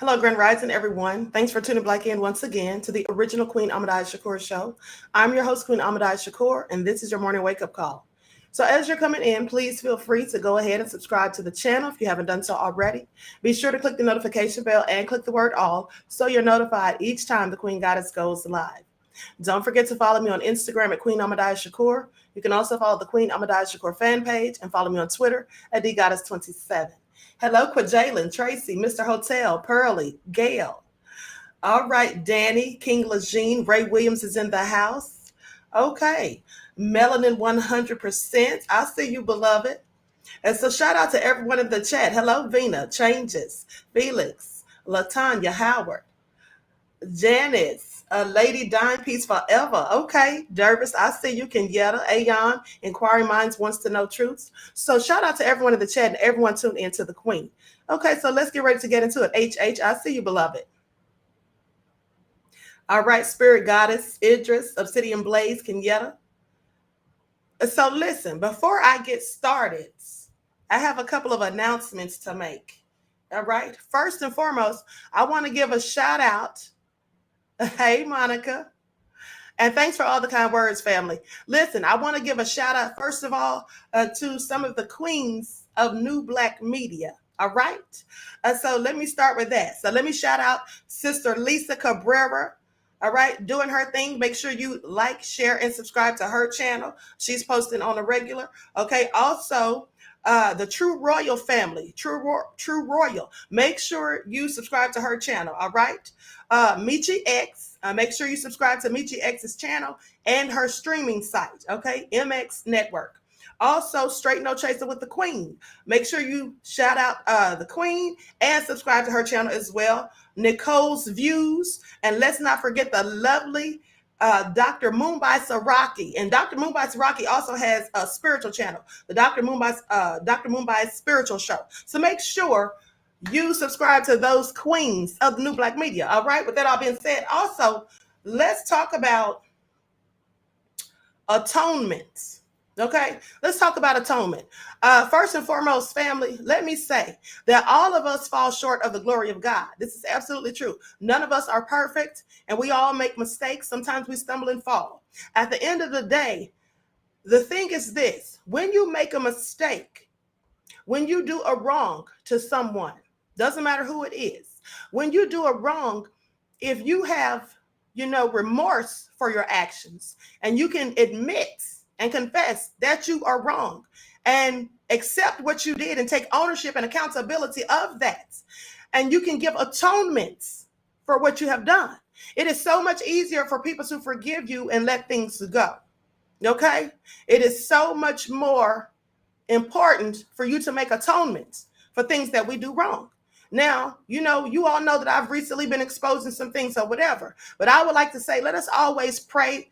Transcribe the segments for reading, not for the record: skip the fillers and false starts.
Hello, Grand Rising, everyone. Thanks for tuning back in once again to the original Queen Ahmadiyyah Shakur show. I'm your host, Queen Ahmadiyyah Shakur, and this is your morning wake up call. So, as you're coming in, please feel free to go ahead and subscribe to the channel if you haven't done so already. Be sure to click the notification bell and click the word all so you're notified each time the Queen Goddess goes live. Don't forget to follow me on Instagram at Queen Ahmadiyyah Shakur. You can also follow the Queen Ahmadiyyah Shakur fan page and follow me on Twitter at DGoddess27. Hello, Quajalen, Tracy, Mr. Hotel, Pearly, Gail. All right, Danny, King Lejeune, Ray Williams is in the house. Okay, Melanin 100%. I see you, beloved. And so shout out to everyone in the chat. Hello, Vina, Changes, Felix, Latanya, Howard, Janice, Lady Dime Peace Forever. Okay, Dervis, I see you. Kenyatta, Ayon, Inquiring Minds wants to know truths. So shout out to everyone in the chat and everyone tuned into the Queen. Okay, so let's get ready to get into it. HH, I see you, beloved. All right, Spirit Goddess, Idris, Obsidian Blaze, Kenyatta. So listen, before I get started, I have a couple of announcements to make. All right, first and foremost, I want to give a shout out. Hey, Monica. And thanks for all the kind words, family. Listen, I want to give a shout out, first of all, to some of the queens of New Black Media. All right. So let me start with that. So let me shout out Sister Lisa Cabrera. All right. Doing her thing. Make sure you like, share, and subscribe to her channel. She's posting on a regular. Okay. Also, the True Royal family, True Royal. Make sure you subscribe to her channel. All right. Michi X. Make sure you subscribe to Michi X's channel and her streaming site. Okay. MX Network. Also, Straight No Chaser with the Queen. Make sure you shout out the Queen and subscribe to her channel as well. Nicole's Views. And let's not forget the lovely Dr. Mumbai Saraki. And Dr. Mumbai Saraki also has a spiritual channel, the Dr. Mumbai Spiritual Show. So make sure you subscribe to those queens of the New Black Media. All right. With that all being said, also, let's talk about atonement. Okay, let's talk about atonement. First and foremost, family, let me say that all of us fall short of the glory of God. This is absolutely true. None of us are perfect, and we all make mistakes. Sometimes we stumble and fall. At the end of the day, the thing is this: when you make a mistake, when you do a wrong to someone, doesn't matter who it is, when you do a wrong, if you have, remorse for your actions, and you can admit and confess that you are wrong and accept what you did and take ownership and accountability of that, and you can give atonement for what you have done, it is so much easier for people to forgive you and let things go. Okay? It is so much more important for you to make atonement for things that we do wrong. Now, you all know that I've recently been exposing some things or whatever, but I would like to say, let us always pray,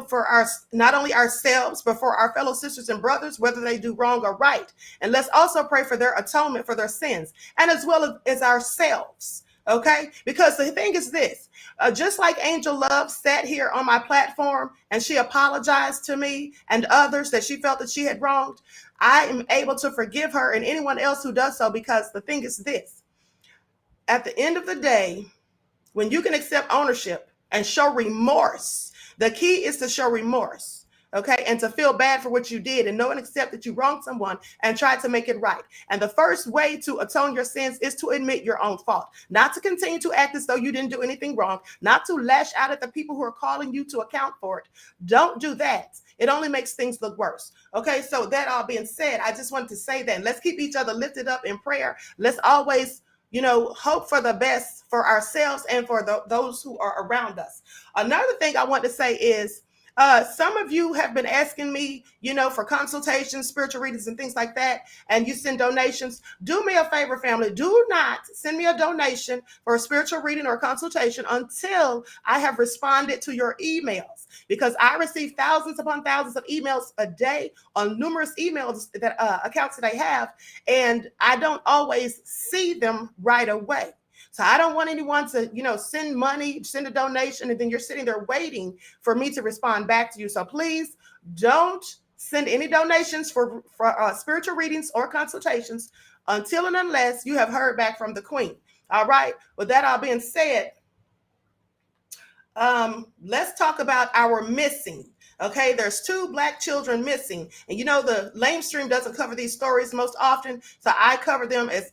for not only ourselves, but for our fellow sisters and brothers, whether they do wrong or right. And let's also pray for their atonement for their sins, and as well as ourselves. Okay, because the thing is this, just like Angel Love sat here on my platform and she apologized to me and others that she felt that she had wronged, I am able to forgive her and anyone else who does so, because the thing is this: at the end of the day, when you can accept ownership and show remorse, the key is to show remorse, okay, and to feel bad for what you did and know and accept that you wronged someone and try to make it right. And the first way to atone your sins is to admit your own fault, not to continue to act as though you didn't do anything wrong, not to lash out at the people who are calling you to account for it. Don't do that. It only makes things look worse. Okay, so that all being said, I just wanted to say that. Let's keep each other lifted up in prayer. Let's always hope for the best for ourselves and for those who are around us. Another thing I want to say is, some of you have been asking me, for consultations, spiritual readings, and things like that, and you send donations. Do me a favor, family. Do not send me a donation for a spiritual reading or a consultation until I have responded to your emails, because I receive thousands upon thousands of emails a day on numerous emails that accounts that I have, and I don't always see them right away. So I don't want anyone to, send money, send a donation, and then you're sitting there waiting for me to respond back to you. So please don't send any donations for spiritual readings or consultations until and unless you have heard back from the Queen. All right. With that all being said, let's talk about our missing. Okay, there's 2 Black children missing, and the lamestream doesn't cover these stories most often, so I cover them as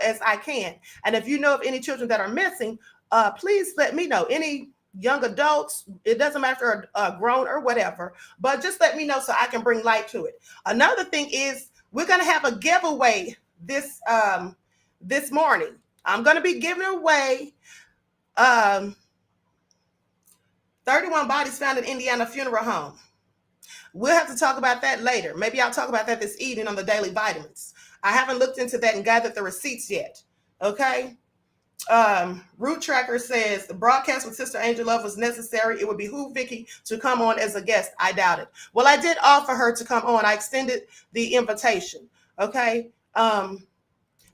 as I can. And if you know of any children that are missing, please let me know. Any young adults, it doesn't matter if they're grown or whatever, but just let me know so I can bring light to it. Another thing is we're gonna have a giveaway this morning. I'm gonna be giving away 31 bodies found in Indiana funeral home. We'll have to talk about that later. Maybe I'll talk about that this evening on the Daily Vitamins. I haven't looked into that and gathered the receipts yet. Okay. Root Tracker says the broadcast with Sister Angel Love was necessary. It would behoove Vicky to come on as a guest. I doubt it. Well, I did offer her to come on. I extended the invitation. Okay.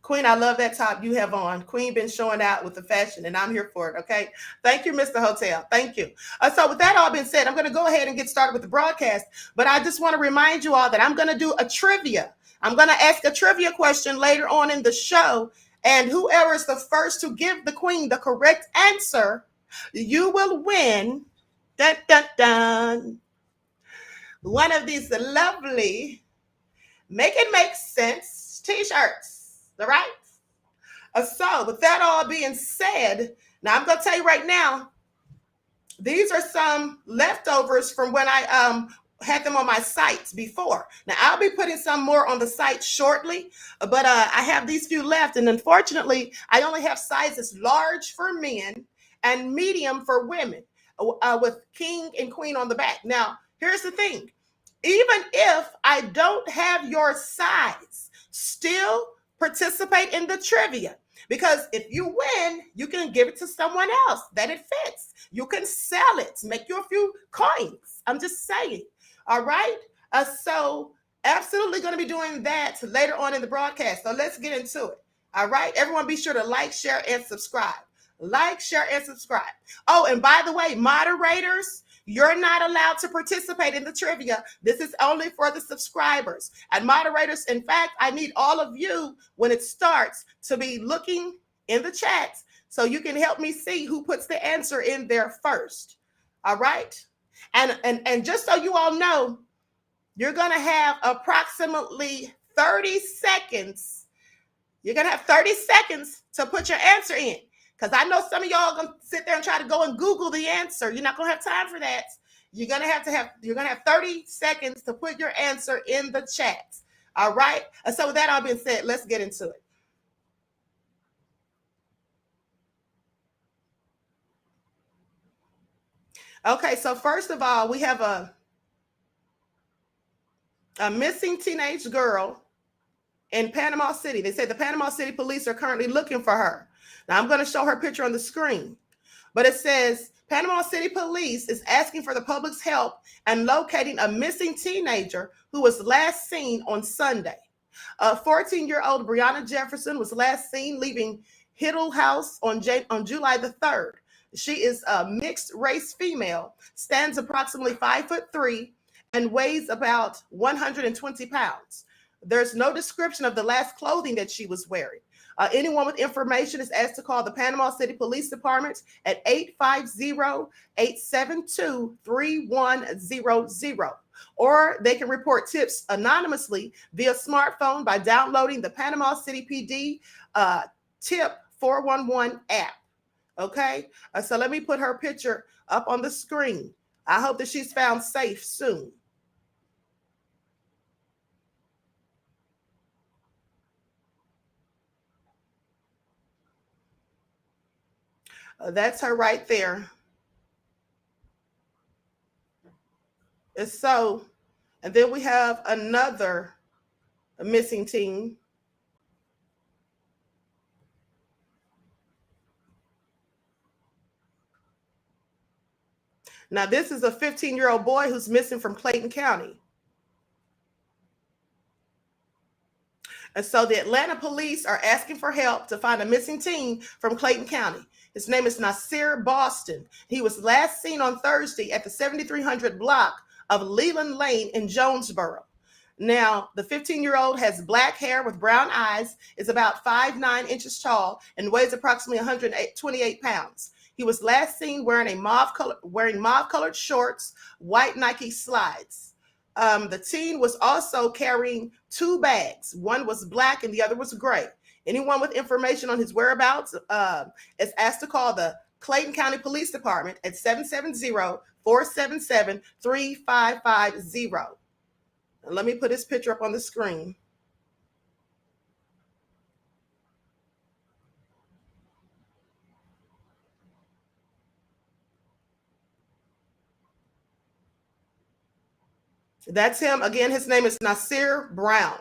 Queen, I love that top you have on. Queen been showing out with the fashion, and I'm here for it, okay? Thank you, Mr. Hotel. Thank you. So with that all being said, I'm going to go ahead and get started with the broadcast, but I just want to remind you all that I'm going to do a trivia. I'm going to ask a trivia question later on in the show, and whoever is the first to give the Queen the correct answer, you will win, dun, dun, dun, one of these lovely Make It Make Sense t-shirts. All right. So with that all being said, now I'm going to tell you right now, these are some leftovers from when I had them on my sites before. Now I'll be putting some more on the site shortly, but I have these few left, and unfortunately I only have sizes large for men and medium for women, with king and queen on the back. Now here's the thing, even if I don't have your size, still participate in the trivia, because if you win, you can give it to someone else that it fits. You can sell it, make you a few coins. I'm just saying. All right. So absolutely going to be doing that later on in the broadcast. So let's get into it. All right. Everyone be sure to like, share, and subscribe. Like, share, and subscribe. Oh, and by the way, moderators, you're not allowed to participate in the trivia. This is only for the subscribers. And moderators, in fact, I need all of you when it starts to be looking in the chats so you can help me see who puts the answer in there first. All right? And just so you all know, you're going to have approximately 30 seconds. You're going to have 30 seconds to put your answer in. Because I know some of y'all are gonna sit there and try to go and Google the answer. You're not gonna have time for that. You're gonna have 30 seconds to put your answer in the chat. All right. And so with that all being said, let's get into it. Okay, so first of all, we have a missing teenage girl in Panama City. They say the Panama City police are currently looking for her. Now, I'm going to show her picture on the screen, but it says Panama City police is asking for the public's help and locating a missing teenager who was last seen on Sunday. 14-year-old Brianna Jefferson was last seen leaving Hiddle House on July the 3rd. She is a mixed race female, stands approximately 5'3", and weighs about 120 pounds. There's no description of the last clothing that she was wearing. Anyone with information is asked to call the Panama City Police Department at 850-872-3100, or they can report tips anonymously via smartphone by downloading the Panama City PD Tip 411 app. Okay, so let me put her picture up on the screen. I hope that she's found safe soon. That's her right there. And so, and then we have another missing teen. Now, this is a 15-year-old boy who's missing from Clayton County. And so the Atlanta police are asking for help to find a missing teen from Clayton County. His name is Nasir Boston. He was last seen on Thursday at the 7300 block of Leland Lane in Jonesboro. Now, the 15-year-old has black hair with brown eyes, is about 5'9" tall, and weighs approximately 128 pounds. He was last seen wearing mauve-colored shorts, white Nike slides. The teen was also carrying two bags. One was black and the other was gray. Anyone with information on his whereabouts is asked to call the Clayton County Police Department at 770-477-3550. Let me put his picture up on the screen. That's him. Again, his name is Nasir Brown.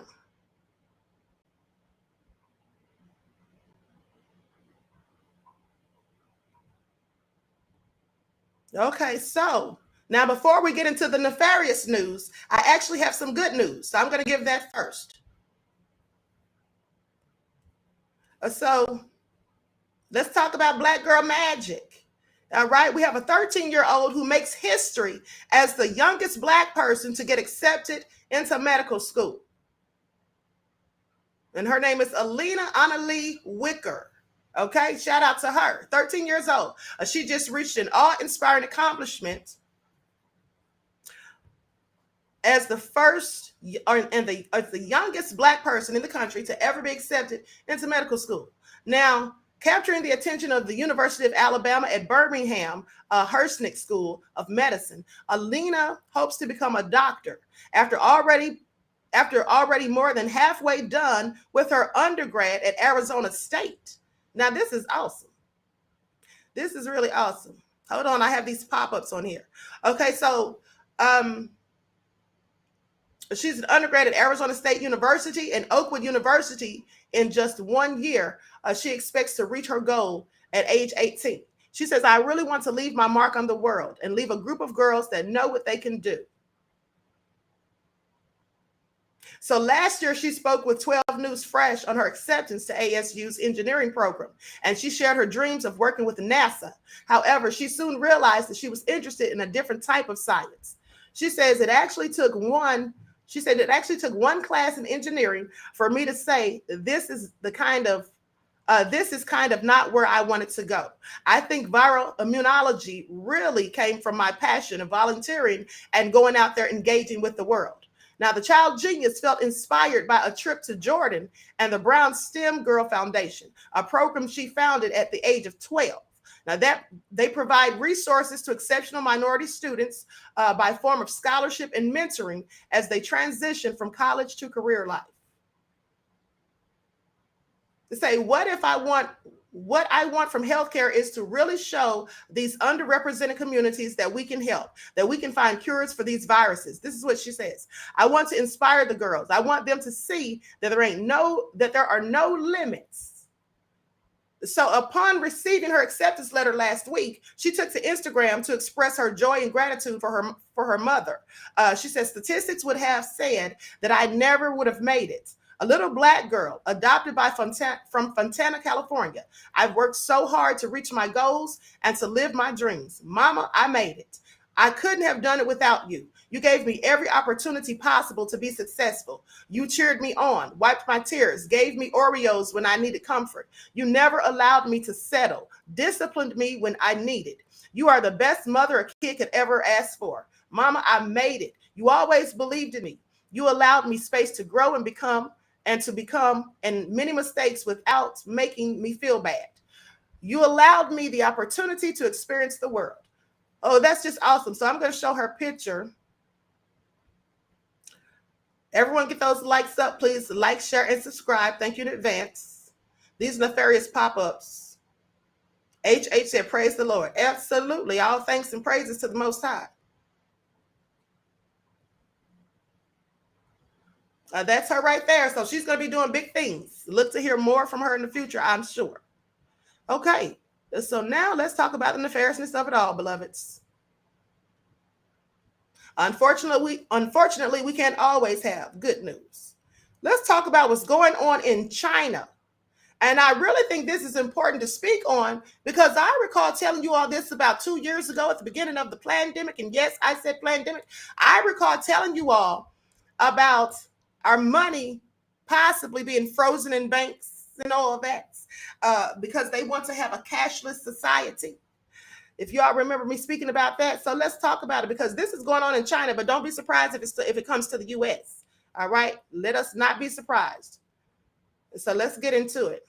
Okay, so now before we get into the nefarious news, I actually have some good news. So I'm going to give that first. So let's talk about Black Girl Magic. All right, we have a 13-year-old who makes history as the youngest Black person to get accepted into medical school. And her name is Alina Annalie Wicker. Okay, shout out to her, 13 years old. She just reached an awe-inspiring accomplishment as the first and the youngest Black person in the country to ever be accepted into medical school. Now, capturing the attention of the University of Alabama at Birmingham Hersnick School of Medicine, Alina hopes to become a doctor after already more than halfway done with her undergrad at Arizona State. Now, this is awesome. This is really awesome. Hold on, I have these pop-ups on here. Okay, so she's an undergrad at Arizona State University and Oakwood University in just 1 year. She expects to reach her goal at age 18. She says, I really want to leave my mark on the world and leave a group of girls that know what they can do. So last year, she spoke with 12 News Fresh on her acceptance to ASU's engineering program, and she shared her dreams of working with NASA. However, she soon realized that she was interested in a different type of science. She says it actually took one class in engineering for me to say this is kind of not where I wanted to go. I think viral immunology really came from my passion of volunteering and going out there engaging with the world. Now, the child genius felt inspired by a trip to Jordan and the Brown STEM Girl Foundation, a program she founded at the age of 12. Now, that they provide resources to exceptional minority students by form of scholarship and mentoring as they transition from college to career life. To say, what I want from healthcare is to really show these underrepresented communities that we can help, that we can find cures for these viruses. This is what she says. I want to inspire the girls. I want them to see that there are no limits. So upon receiving her acceptance letter last week, she took to Instagram to express her joy and gratitude for her mother. She says, statistics would have said that I never would have made it. A little Black girl adopted from Fontana, California. I've worked so hard to reach my goals and to live my dreams. Mama, I made it. I couldn't have done it without you. You gave me every opportunity possible to be successful. You cheered me on, wiped my tears, gave me Oreos when I needed comfort. You never allowed me to settle, disciplined me when I needed. You are the best mother a kid could ever ask for. Mama, I made it. You always believed in me. You allowed me space to grow and become many mistakes without making me feel bad. You allowed me the opportunity to experience the world. Oh, that's just awesome. So I'm going to show her picture. Everyone get those likes up, please. Like, share, and subscribe. Thank you in advance. These nefarious pop-ups. HH said, praise the Lord. Absolutely. All thanks and praises to the Most High. That's her right there. So she's going to be doing big things. Look to hear more from her in the future, I'm sure. Okay. So now let's talk about the nefariousness of it all, beloveds. Unfortunately, we can't always have good news. Let's talk about what's going on in China. And I really think this is important to speak on because I recall telling you all this about 2 years ago at the beginning of the pandemic. And yes, I said pandemic. I recall telling you all about our money possibly being frozen in banks and all of that, because they want to have a cashless society. If y'all remember me speaking about that. So let's talk about it, because this is going on in China, but don't be surprised if it comes to the US. All right. Let us not be surprised. So let's get into it.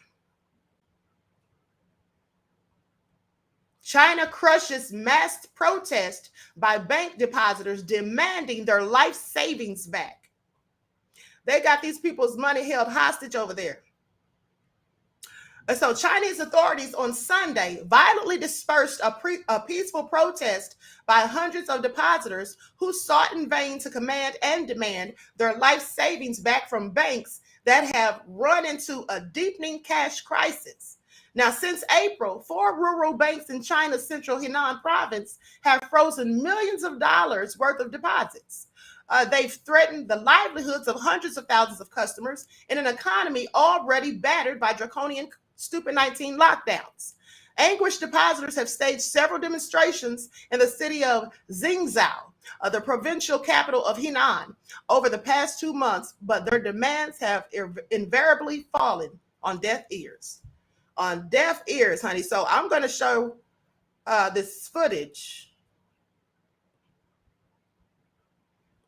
China crushes mass protest by bank depositors demanding their life savings back. They got these people's money held hostage over there. So Chinese authorities on Sunday violently dispersed a peaceful protest by hundreds of depositors who sought in vain to command and demand their life savings back from banks that have run into a deepening cash crisis. Now, since April, 4 rural banks in China's central Henan province have frozen millions of dollars worth of deposits. They've threatened the livelihoods of hundreds of thousands of customers in an economy already battered by draconian stupid 19 lockdowns. Anguished depositors have staged several demonstrations in the city of Xingzhou, the provincial capital of Henan, over the past 2 months, but their demands have invariably fallen on deaf ears. On deaf ears, honey. So I'm going to show this footage.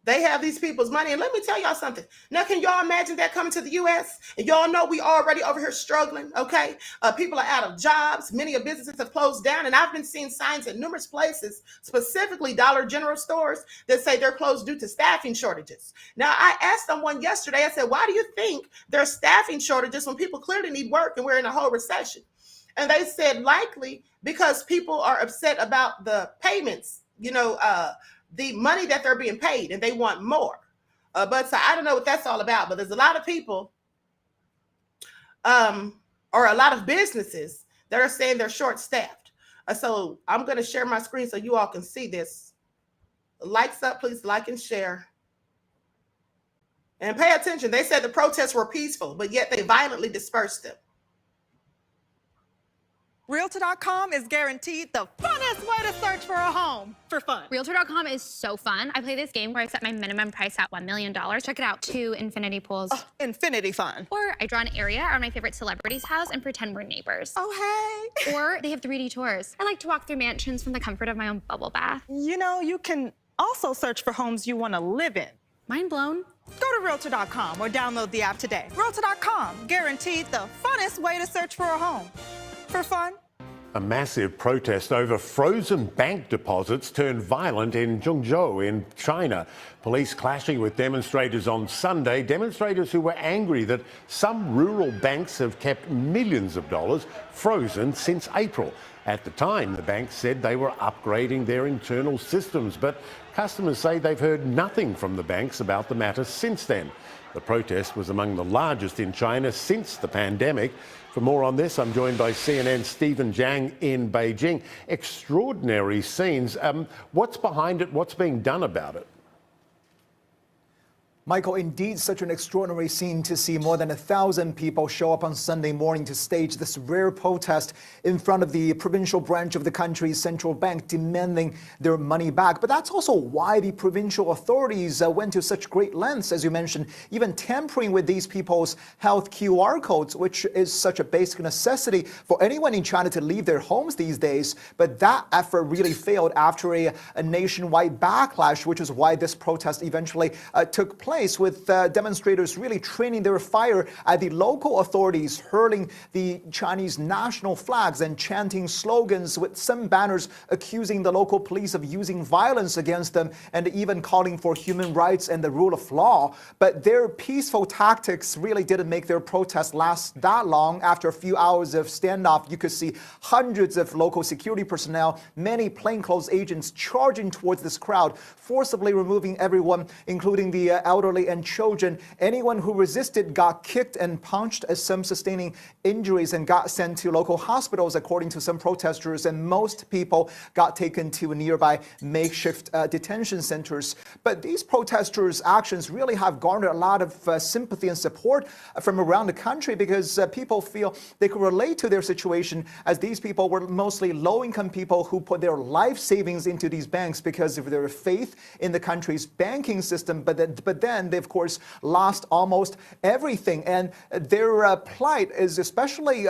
They have these people's money. And let me tell y'all something. Now, can y'all imagine that coming to the U.S.? And y'all know we already over here struggling, okay? People are out of jobs. Many of businesses have closed down. And I've been seeing signs at numerous places, specifically Dollar General stores, that say they're closed due to staffing shortages. Now, I asked someone yesterday, I said, why do you think there's staffing shortages when people clearly need work and we're in a whole recession? And they said likely because people are upset about the payments, the money that they're being paid, and they want more. But so I don't know what that's all about, but there's a lot of people or a lot of businesses that are saying they're short-staffed. So I'm going to share my screen so you all can see this. Likes up, please like and share. And pay attention. They said the protests were peaceful, but yet they violently dispersed them. Realtor.com is guaranteed the funnest way to search for a home for fun. Realtor.com is so fun. I play this game where I set my minimum price at $1 million. Check it out. 2 infinity pools. Oh, infinity fun. Or I draw an area around my favorite celebrity's house and pretend we're neighbors. Oh, hey. Or they have 3D tours. I like to walk through mansions from the comfort of my own bubble bath. You know, you can also search for homes you want to live in. Mind blown. Go to Realtor.com or download the app today. Realtor.com, guaranteed the funnest way to search for a home. For fun. A massive protest over frozen bank deposits turned violent in Zhengzhou in China. Police clashing with demonstrators on Sunday. Demonstrators who were angry that some rural banks have kept millions of dollars frozen since April. At the time, the banks said they were upgrading their internal systems, but customers say they've heard nothing from the banks about the matter since then. The protest was among the largest in China since the pandemic. For more on this, I'm joined by CNN's Stephen Zhang in Beijing. Extraordinary scenes. What's behind it? What's being done about it? Michael, indeed such an extraordinary scene to see more than 1,000 people show up on Sunday morning to stage this rare protest in front of the provincial branch of the country's central bank demanding their money back. But that's also why the provincial authorities went to such great lengths, as you mentioned, even tampering with these people's health QR codes, which is such a basic necessity for anyone in China to leave their homes these days. But that effort really failed after a nationwide backlash, which is why this protest eventually took place, with demonstrators really training their fire at the local authorities, hurling the Chinese national flags and chanting slogans, with some banners accusing the local police of using violence against them and even calling for human rights and the rule of law. But their peaceful tactics really didn't make their protest last that long. After a few hours of standoff, you could see hundreds of local security personnel, many plainclothes agents charging towards this crowd, forcibly removing everyone, including the elderly and children. Anyone who resisted got kicked and punched, some sustaining injuries and got sent to local hospitals, according to some protesters, and most people got taken to nearby makeshift detention centers. But these protesters' actions really have garnered a lot of sympathy and support from around the country, because people feel they could relate to their situation, as these people were mostly low-income people who put their life savings into these banks because of their faith in the country's banking system. But then again. They, of course, lost almost everything. And their plight is especially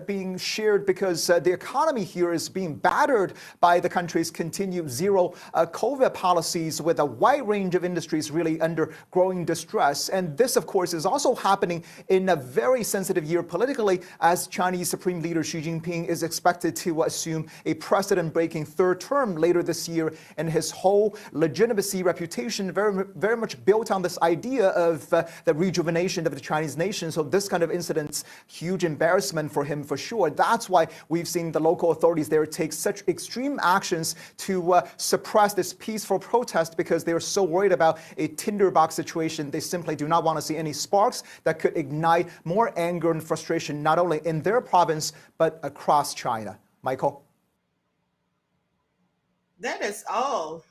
being shared because the economy here is being battered by the country's continued zero COVID policies, with a wide range of industries really under growing distress. And this, of course, is also happening in a very sensitive year politically, as Chinese Supreme Leader Xi Jinping is expected to assume a precedent-breaking third term later this year, and his whole legitimacy reputation very much built on this idea of the rejuvenation of the Chinese nation. So this kind of incident's huge embarrassment for him for sure. That's why we've seen the local authorities there take such extreme actions to suppress this peaceful protest, because they are so worried about a tinderbox situation. They simply do not want to see any sparks that could ignite more anger and frustration, not only in their province, but across China. Michael? That is all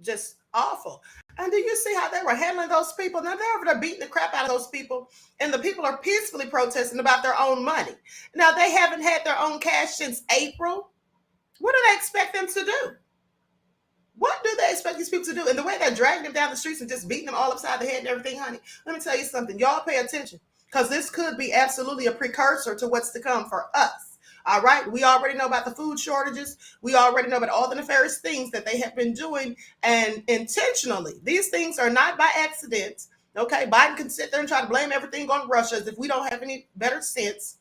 just awful. And do you see how they were handling those people? Now they're over there beating the crap out of those people, and the people are peacefully protesting about their own money. Now they haven't had their own cash since April. What do they expect them to do? What do they expect these people to do? And the way they're dragging them down the streets and just beating them all upside the head and everything, honey, let me tell you something. Y'all pay attention, because this could be absolutely a precursor to what's to come for us. All right. We already know about the food shortages. We already know about all the nefarious things that they have been doing, and intentionally. These things are not by accident. Okay. Biden can sit there and try to blame everything on Russia as if we don't have any better sense.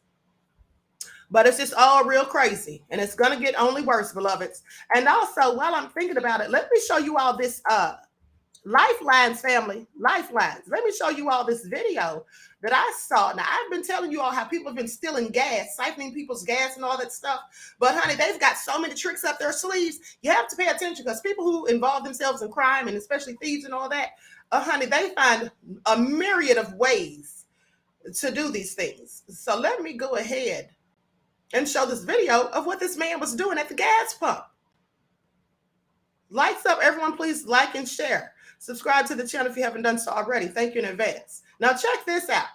But it's just all real crazy, and it's going to get only worse, beloveds. And also, while I'm thinking about it, let me show you all this Lifelines, family, Lifelines. Let me show you all this video that I saw. Now, I've been telling you all how people have been stealing gas, siphoning people's gas and all that stuff. But, honey, they've got so many tricks up their sleeves. You have to pay attention, because people who involve themselves in crime, and especially thieves and all that, honey, they find a myriad of ways to do these things. So let me go ahead and show this video of what this man was doing at the gas pump. Lights up, everyone. Please like and share. Subscribe to the channel if you haven't done so already. Thank you in advance. Now check this out.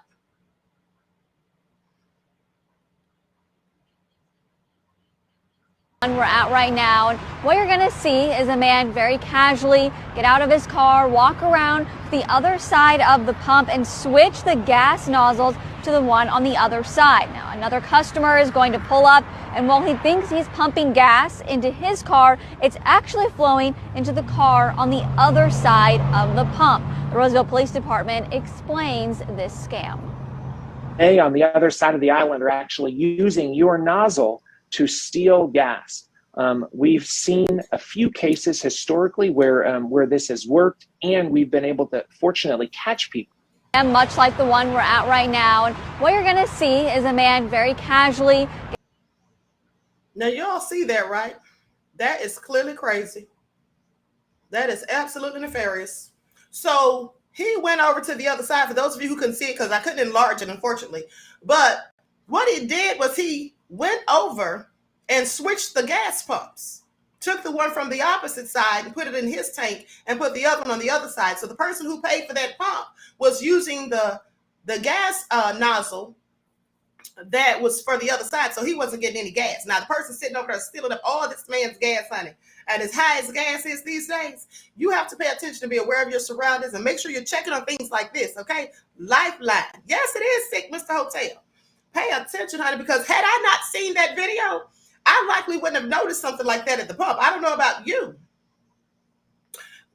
We're at right now, and what you're going to see is a man very casually get out of his car, walk around the other side of the pump, and switch the gas nozzles to the one on the other side. Now, another customer is going to pull up, and while he thinks he's pumping gas into his car, it's actually flowing into the car on the other side of the pump. The Roseville Police Department explains this scam. They on the other side of the island are actually using your nozzle to steal gas. We've seen a few cases historically where this has worked, and we've been able to fortunately catch people. And much like the one we're at right now, and what you're going to see is a man very casually. Now y'all see that, right? That is clearly crazy. That is absolutely nefarious. So he went over to the other side. For those of you who couldn't see it, because I couldn't enlarge it, unfortunately. But what he did was he went over and switched the gas pumps, took the one from the opposite side and put it in his tank, and put the other one on the other side. So the person who paid for that pump was using the gas nozzle that was for the other side, so he wasn't getting any gas. Now the person sitting over there stealing up all this man's gas, honey, and as high as gas is these days, you have to pay attention to be aware of your surroundings and make sure you're checking on things like this. Okay, Lifeline. Yes, it is sick, Mr. Hotel. Pay attention, honey, because had I not seen that video, I likely wouldn't have noticed something like that at the pump. I don't know about you,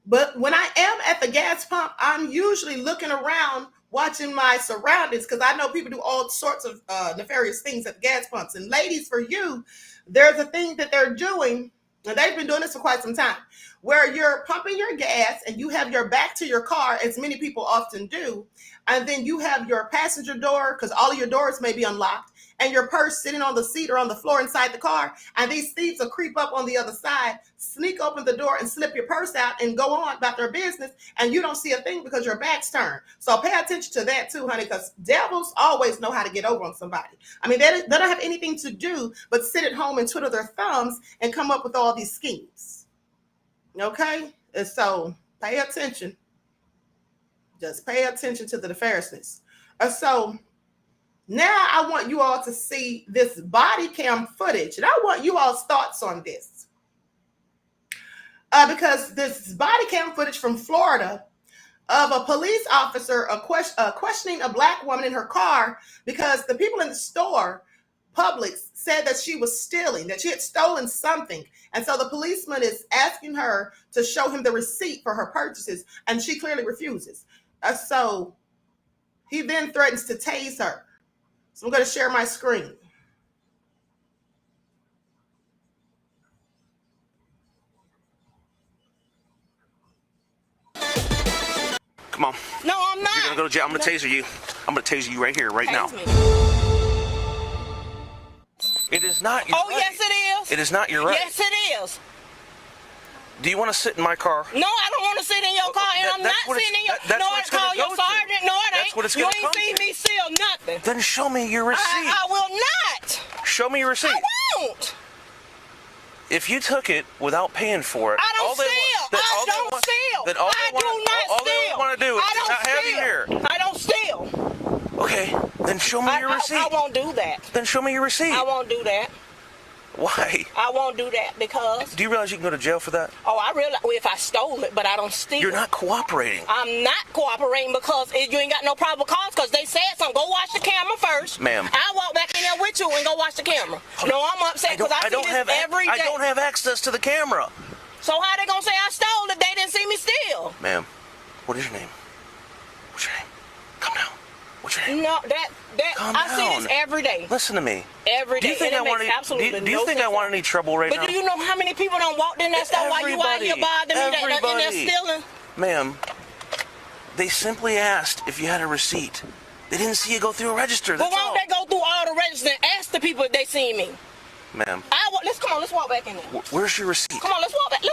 but when I am at the gas pump, I'm usually looking around, watching my surroundings, because I know people do all sorts of nefarious things at the gas pumps. And ladies, for you, there's a thing that they're doing, and they've been doing this for quite some time, where you're pumping your gas and you have your back to your car, as many people often do, and then you have your passenger door, because all of your doors may be unlocked, and your purse sitting on the seat or on the floor inside the car, and these thieves will creep up on the other side, sneak open the door and slip your purse out and go on about their business, and you don't see a thing because your back's turned. So pay attention to that too, honey, because devils always know how to get over on somebody. I mean, they don't have anything to do but sit at home and twiddle their thumbs and come up with all these schemes. Okay? And so pay attention. Just pay attention to the nefariousness. So now I want you all to see this body cam footage, and I want you all's thoughts on this. Because this body cam footage from Florida of a police officer questioning a black woman in her car because the people in the store, Publix, said that she was stealing, that she had stolen something. And so the policeman is asking her to show him the receipt for her purchases, and she clearly refuses. So he then threatens to tase her. So I'm going to share my screen. Come on. No, I'm not. You're going to go to jail. I'm going to taser you. I'm going to taser you right here, right now. Me. It is not your right. Yes, it is. It is not your right. Yes, it is. Do you want to sit in my car? No, I don't want to sit in your car, and I'm not sitting in your car. No, I call your sergeant. No, it ain't. That's what it's you going to ain't seen me steal nothing. Then show me your receipt. I will not. Show me your receipt. I won't. If you took it without paying for it, I don't steal. I don't steal. Then all I do not steal. All they want to do is not have you here. I don't steal. Okay, then show me your receipt. I won't do that. Then show me your receipt. I won't do that. Why? I won't do that because... Do you realize you can go to jail for that? Oh, I realize if I stole it, but I don't steal. You're not cooperating. I'm not cooperating because you ain't got no probable cause because they said something. Go watch the camera first. Ma'am. I'll walk back in there with you and go watch the camera. No, I'm upset because I see this every day. I don't have access to the camera. So how they gonna say I stole it? They didn't see me steal. Ma'am, what is your name? What's your name? Come now. What's your name? No, Calm I down. see this every day. Listen to me. Every day. Do you think I want any trouble right now? But do you know how many people don't walk in that store while you out here bothering me and they're stealing? Ma'am, they simply asked if you had a receipt. They didn't see you go through a register. But why don't they go through all the registers and ask the people if they see me? Ma'am. Let's walk back in there. Where's your receipt? Come on, let's walk back in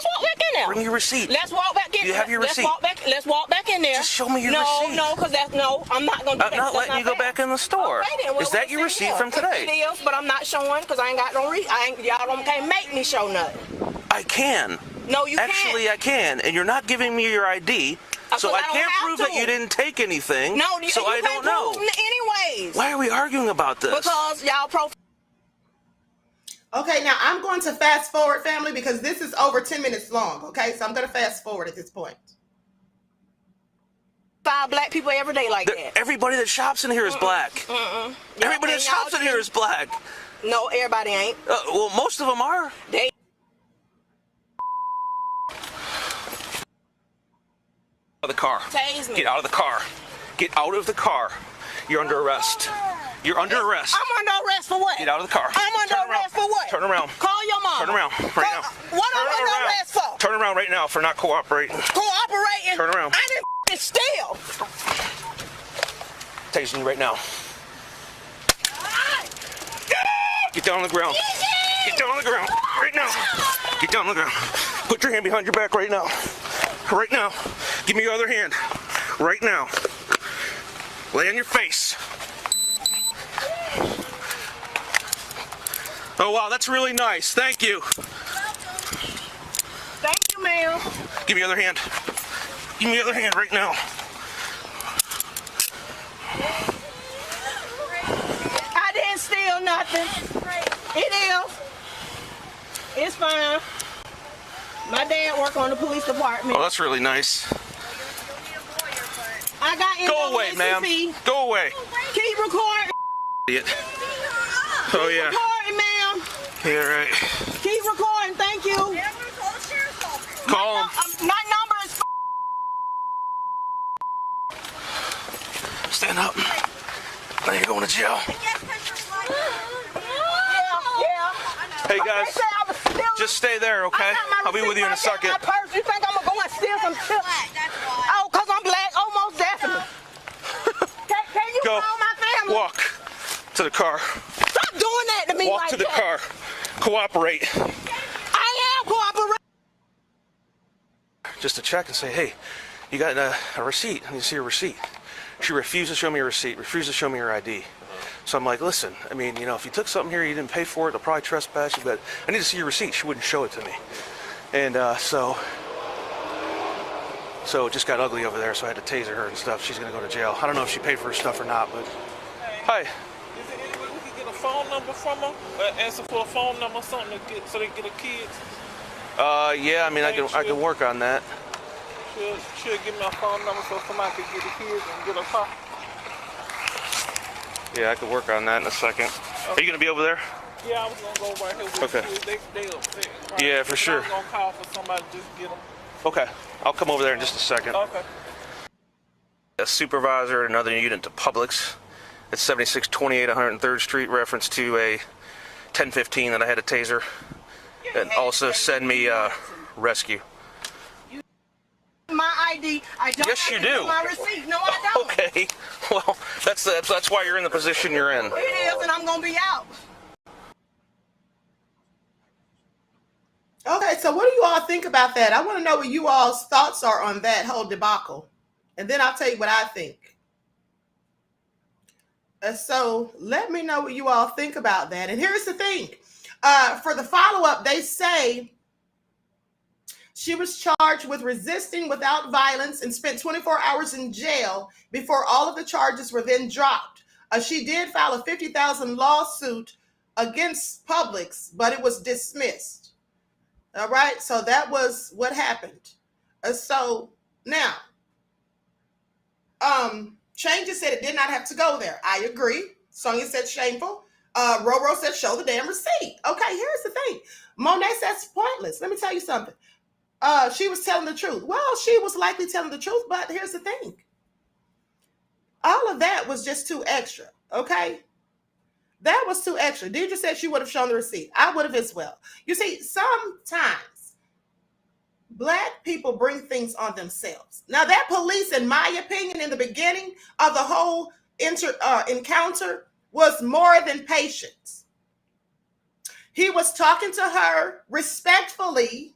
there. Bring your receipt. Let's walk back in there. Do you have your receipt? Let's walk back in there. Just show me your receipt. No, because I'm not going to do that. I'm not letting you go back in the store. Okay, then, is that your receipt from today? It is, but I'm not showing because I ain't got no y'all can't make me show nothing. I can. No, you can't. Actually, I can, and you're not giving me your ID, so I can't prove that you didn't take anything. No, so I don't know. Anyways. Why are we arguing about this? Because y'all Okay, now I'm going to fast forward, family, because this is over 10 minutes long, okay? So I'm going to fast forward at this point. 5 black people every day like that. Everybody that shops in here is black. Everybody that shops in here is black. No, everybody ain't. Well, most of them are. They Out of the car. Tase me. Get out of the car. Get out of the car. You're under arrest. You're under arrest. I'm under arrest for what? Get out of the car. I'm under arrest for what? Turn around. Call your mom. Turn around right now. What am I under arrest for? Turn around right now for not cooperating. Cooperating? Turn around. I didn't steal. Tasing you right now. Get down on the ground. Get down on the ground right now. Get down on the ground. Put your hand behind your back right now. Right now. Give me your other hand. Right now. Lay on your face. Oh, wow, that's really nice. Thank you. Thank you, ma'am. Give me your other hand. Give me your other hand right now. I didn't steal nothing. It is. It's fine. My dad worked on the police department. Oh, that's really nice. I got Go away, ma'am. Go away. Keep recording. Idiot. Oh, yeah. Keep recording, ma'am. Yeah, right. Keep recording. Thank you. Call him. My number is. Stand up. Now you're going to jail. Yeah. Hey, guys. Just stay there, okay? I'll be with you in a second. My purse. You think I'm going to go and steal some chips? Oh, because I'm black? Oh, most definitely. Can you Go. call my family? Walk to the car. Stop doing that to me. Walk to the car. Cooperate. I am cooperating. Just to check and say, hey, you got a receipt. I need to see your receipt. She refused to show me a receipt, refused to show me her ID. So I'm like, listen, I mean, you know, if you took something here, you didn't pay for it, they'll probably trespass you, but I need to see your receipt. She wouldn't show it to me. And so it just got ugly over there, so I had to taser her and stuff. She's going to go to jail. I don't know if she paid for her stuff or not, but... Hi. Is there any way we can get a phone number from her? Answer for a phone number or something so they can get her kids? Yeah, I mean, I can work on that. She'll give me a phone number so somebody can get the kids and get a car. Yeah, I could work on that in a second. Are you gonna be over there? Yeah, I was gonna go right here with Okay. the kids. They upset. Right? Yeah, for sure. I'm gonna call for somebody to just get them. Okay, I'll come over there in just a second. Okay. A supervisor at another unit to Publix at 7628 103rd Street, reference to a 1015 that I had a taser, and also send me rescue. My ID. I don't Yes, you do. my receipt. No, I don't. Okay, well, that's why you're in the position you're in. It is, and I'm gonna be out. Okay, so what do you all think about that? I want to know what you all's thoughts are on that whole debacle. And then I'll tell you what I think. So let me know what you all think about that. And here's the thing. For the follow-up, they say she was charged with resisting without violence and spent 24 hours in jail before all of the charges were then dropped. She did file a $50,000 lawsuit against Publix, but it was dismissed. All right, so that was what happened. So now, Changes said it did not have to go there. I agree. Sonia said shameful. Roro said show the damn receipt. Okay, here's the thing. Monet says pointless. Let me tell you something. She was telling the truth. Well, she was likely telling the truth, but here's the thing. All of that was just too extra, okay? That was too extra. Deidre said she would have shown the receipt. I would have as well. You see, sometimes Black people bring things on themselves. Now, that police, in my opinion, in the beginning of the whole encounter was more than patience. He was talking to her respectfully.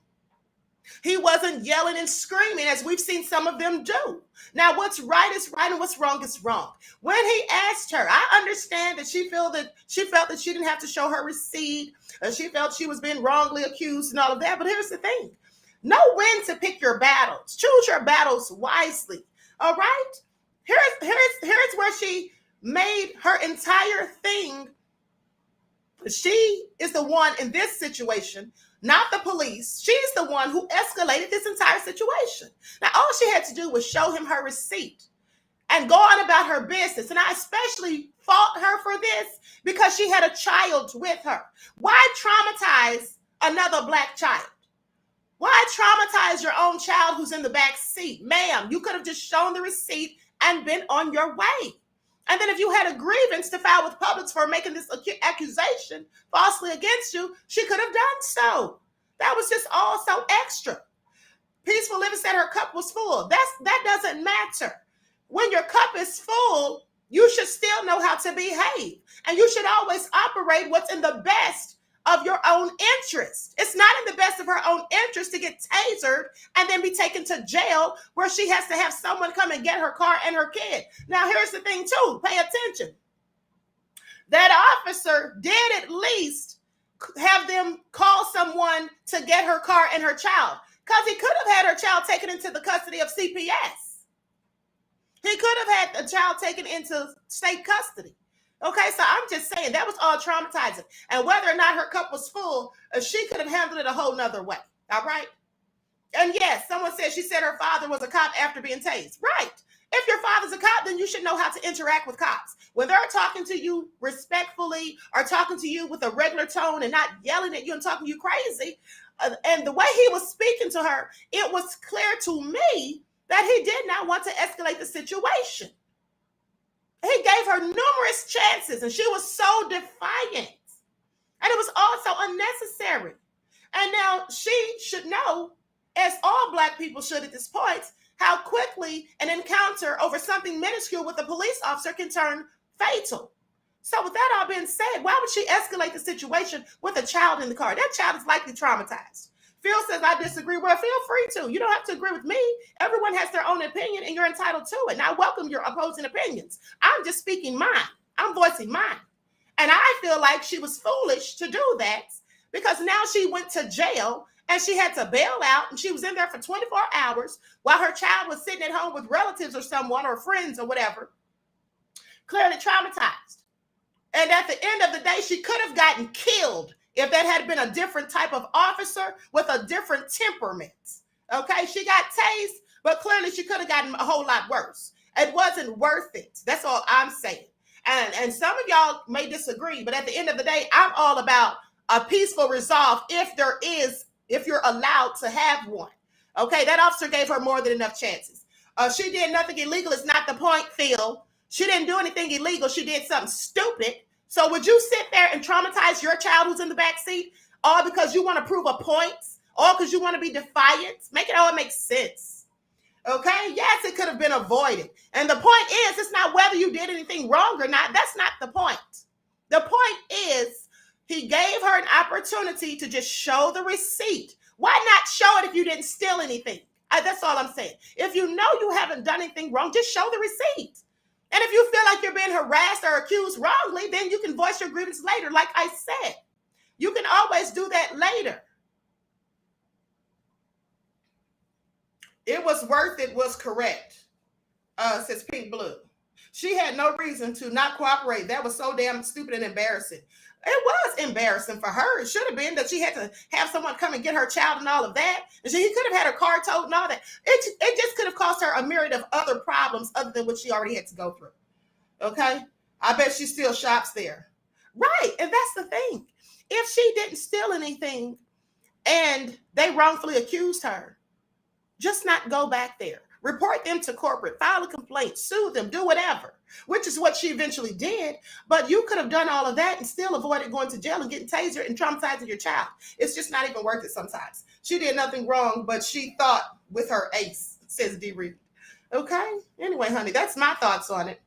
He wasn't yelling and screaming as we've seen some of them do. Now, what's right is right and what's wrong is wrong. When he asked her, I understand that she felt that she didn't have to show her receipt. She felt she was being wrongly accused and all of that. But here's the thing. Know when to pick your battles. Choose your battles wisely. All right? Here's where she made her entire thing. She is the one in this situation, not the police. She's the one who escalated this entire situation. Now, all she had to do was show him her receipt and go on about her business. And I especially fault her for this because she had a child with her. Why traumatize another Black child? Why traumatize your own child who's in the back seat? Ma'am, you could have just shown the receipt and been on your way. And then if you had a grievance to file with Publix for making this accusation falsely against you, she could have done so. That was just all so extra. Peaceful Living said her cup was full. That doesn't matter. When your cup is full, you should still know how to behave. And you should always operate what's in the best of your own interest. It's not in the best of her own interest to get tasered and then be taken to jail where she has to have someone come and get her car and her kid. Now, here's the thing too, pay attention. That officer did at least have them call someone to get her car and her child, because he could have had her child taken into the custody of CPS. He could have had the child taken into state custody. Okay, so I'm just saying that was all traumatizing. And whether or not her cup was full, she could have handled it a whole nother way. All right. And yes, someone said she said her father was a cop after being tased. Right. If your father's a cop, then you should know how to interact with cops. When they're talking to you respectfully or talking to you with a regular tone and not yelling at you and talking to you crazy, and the way he was speaking to her, it was clear to me that he did not want to escalate the situation. He gave her numerous chances and she was so defiant. And it was also unnecessary. And now she should know, as all Black people should at this point, how quickly an encounter over something minuscule with a police officer can turn fatal. So with that all being said, why would she escalate the situation with a child in the car? That child is likely traumatized. Phil says, I disagree. Well, feel free to. You don't have to agree with me. Everyone has their own opinion and you're entitled to it. And I welcome your opposing opinions. I'm just speaking mine. I'm voicing mine. And I feel like she was foolish to do that because now she went to jail and she had to bail out and she was in there for 24 hours while her child was sitting at home with relatives or someone or friends or whatever, clearly traumatized. And at the end of the day, she could have gotten killed if that had been a different type of officer with a different temperament. Okay, she got tased, but clearly she could have gotten a whole lot worse. It wasn't worth it. That's all I'm saying. And some of y'all may disagree, but at the end of the day, I'm all about a peaceful resolve if you're allowed to have one. Okay, that officer gave her more than enough chances. She did nothing illegal. It's not the point, Phil. She didn't do anything illegal. She did something stupid. So would you sit there and traumatize your child who's in the back seat, all because you want to prove a point, all because you want to be defiant? Make it all make sense. Okay, yes, it could have been avoided. And the point is, it's not whether you did anything wrong or not. That's not the point. The point is, he gave her an opportunity to just show the receipt. Why not show it if you didn't steal anything? That's all I'm saying. If you know you haven't done anything wrong, just show the receipt. And if you feel like you're being harassed or accused wrongly, then you can voice your grievance later. Like I said, you can always do that later. It was worth it, was correct, says Pink Blue. She had no reason to not cooperate. That was so damn stupid and embarrassing. It was embarrassing for her. It should have been that she had to have someone come and get her child and all of that. And he could have had her car towed and all that. It just could have caused her a myriad of other problems other than what she already had to go through. Okay? I bet she still shops there. Right. And that's the thing. If she didn't steal anything and they wrongfully accused her, just not go back there. Report them to corporate, file a complaint, sue them, do whatever, which is what she eventually did. But you could have done all of that and still avoided going to jail and getting tasered and traumatizing your child. It's just not even worth it sometimes. She did nothing wrong, but she thought with her ace, says D. Reed. Okay? Anyway, honey, that's my thoughts on it.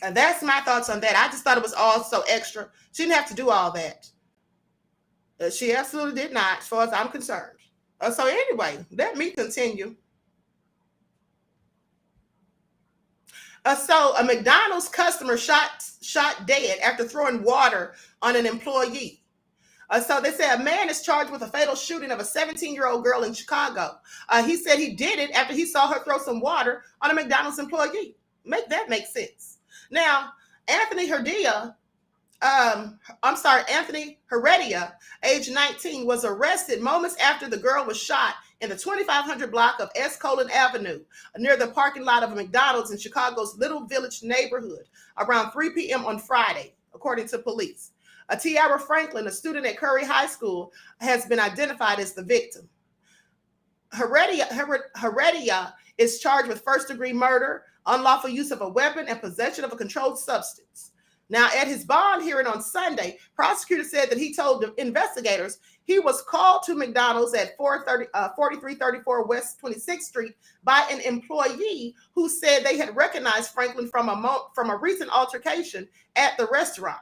And that's my thoughts on that. I just thought it was all so extra. She didn't have to do all that. She absolutely did not, as far as I'm concerned. So anyway, let me continue. So a McDonald's customer shot dead after throwing water on an employee. So they say a man is charged with a fatal shooting of a 17-year-old girl in Chicago. He said he did it after he saw her throw some water on a McDonald's employee. Make that make sense. Now, Anthony Heredia, age 19, was arrested moments after the girl was shot in the 2500 block of Escalon Avenue, near the parking lot of a McDonald's in Chicago's Little Village neighborhood, around 3 p.m. on Friday, according to police. Tiara Franklin, a student at Curry High School, has been identified as the victim. Heredia is charged with first-degree murder, unlawful use of a weapon, and possession of a controlled substance. Now, at his bond hearing on Sunday, prosecutors said that he told the investigators he was called to McDonald's at 4334 West 26th Street by an employee who said they had recognized Franklin from a recent altercation at the restaurant.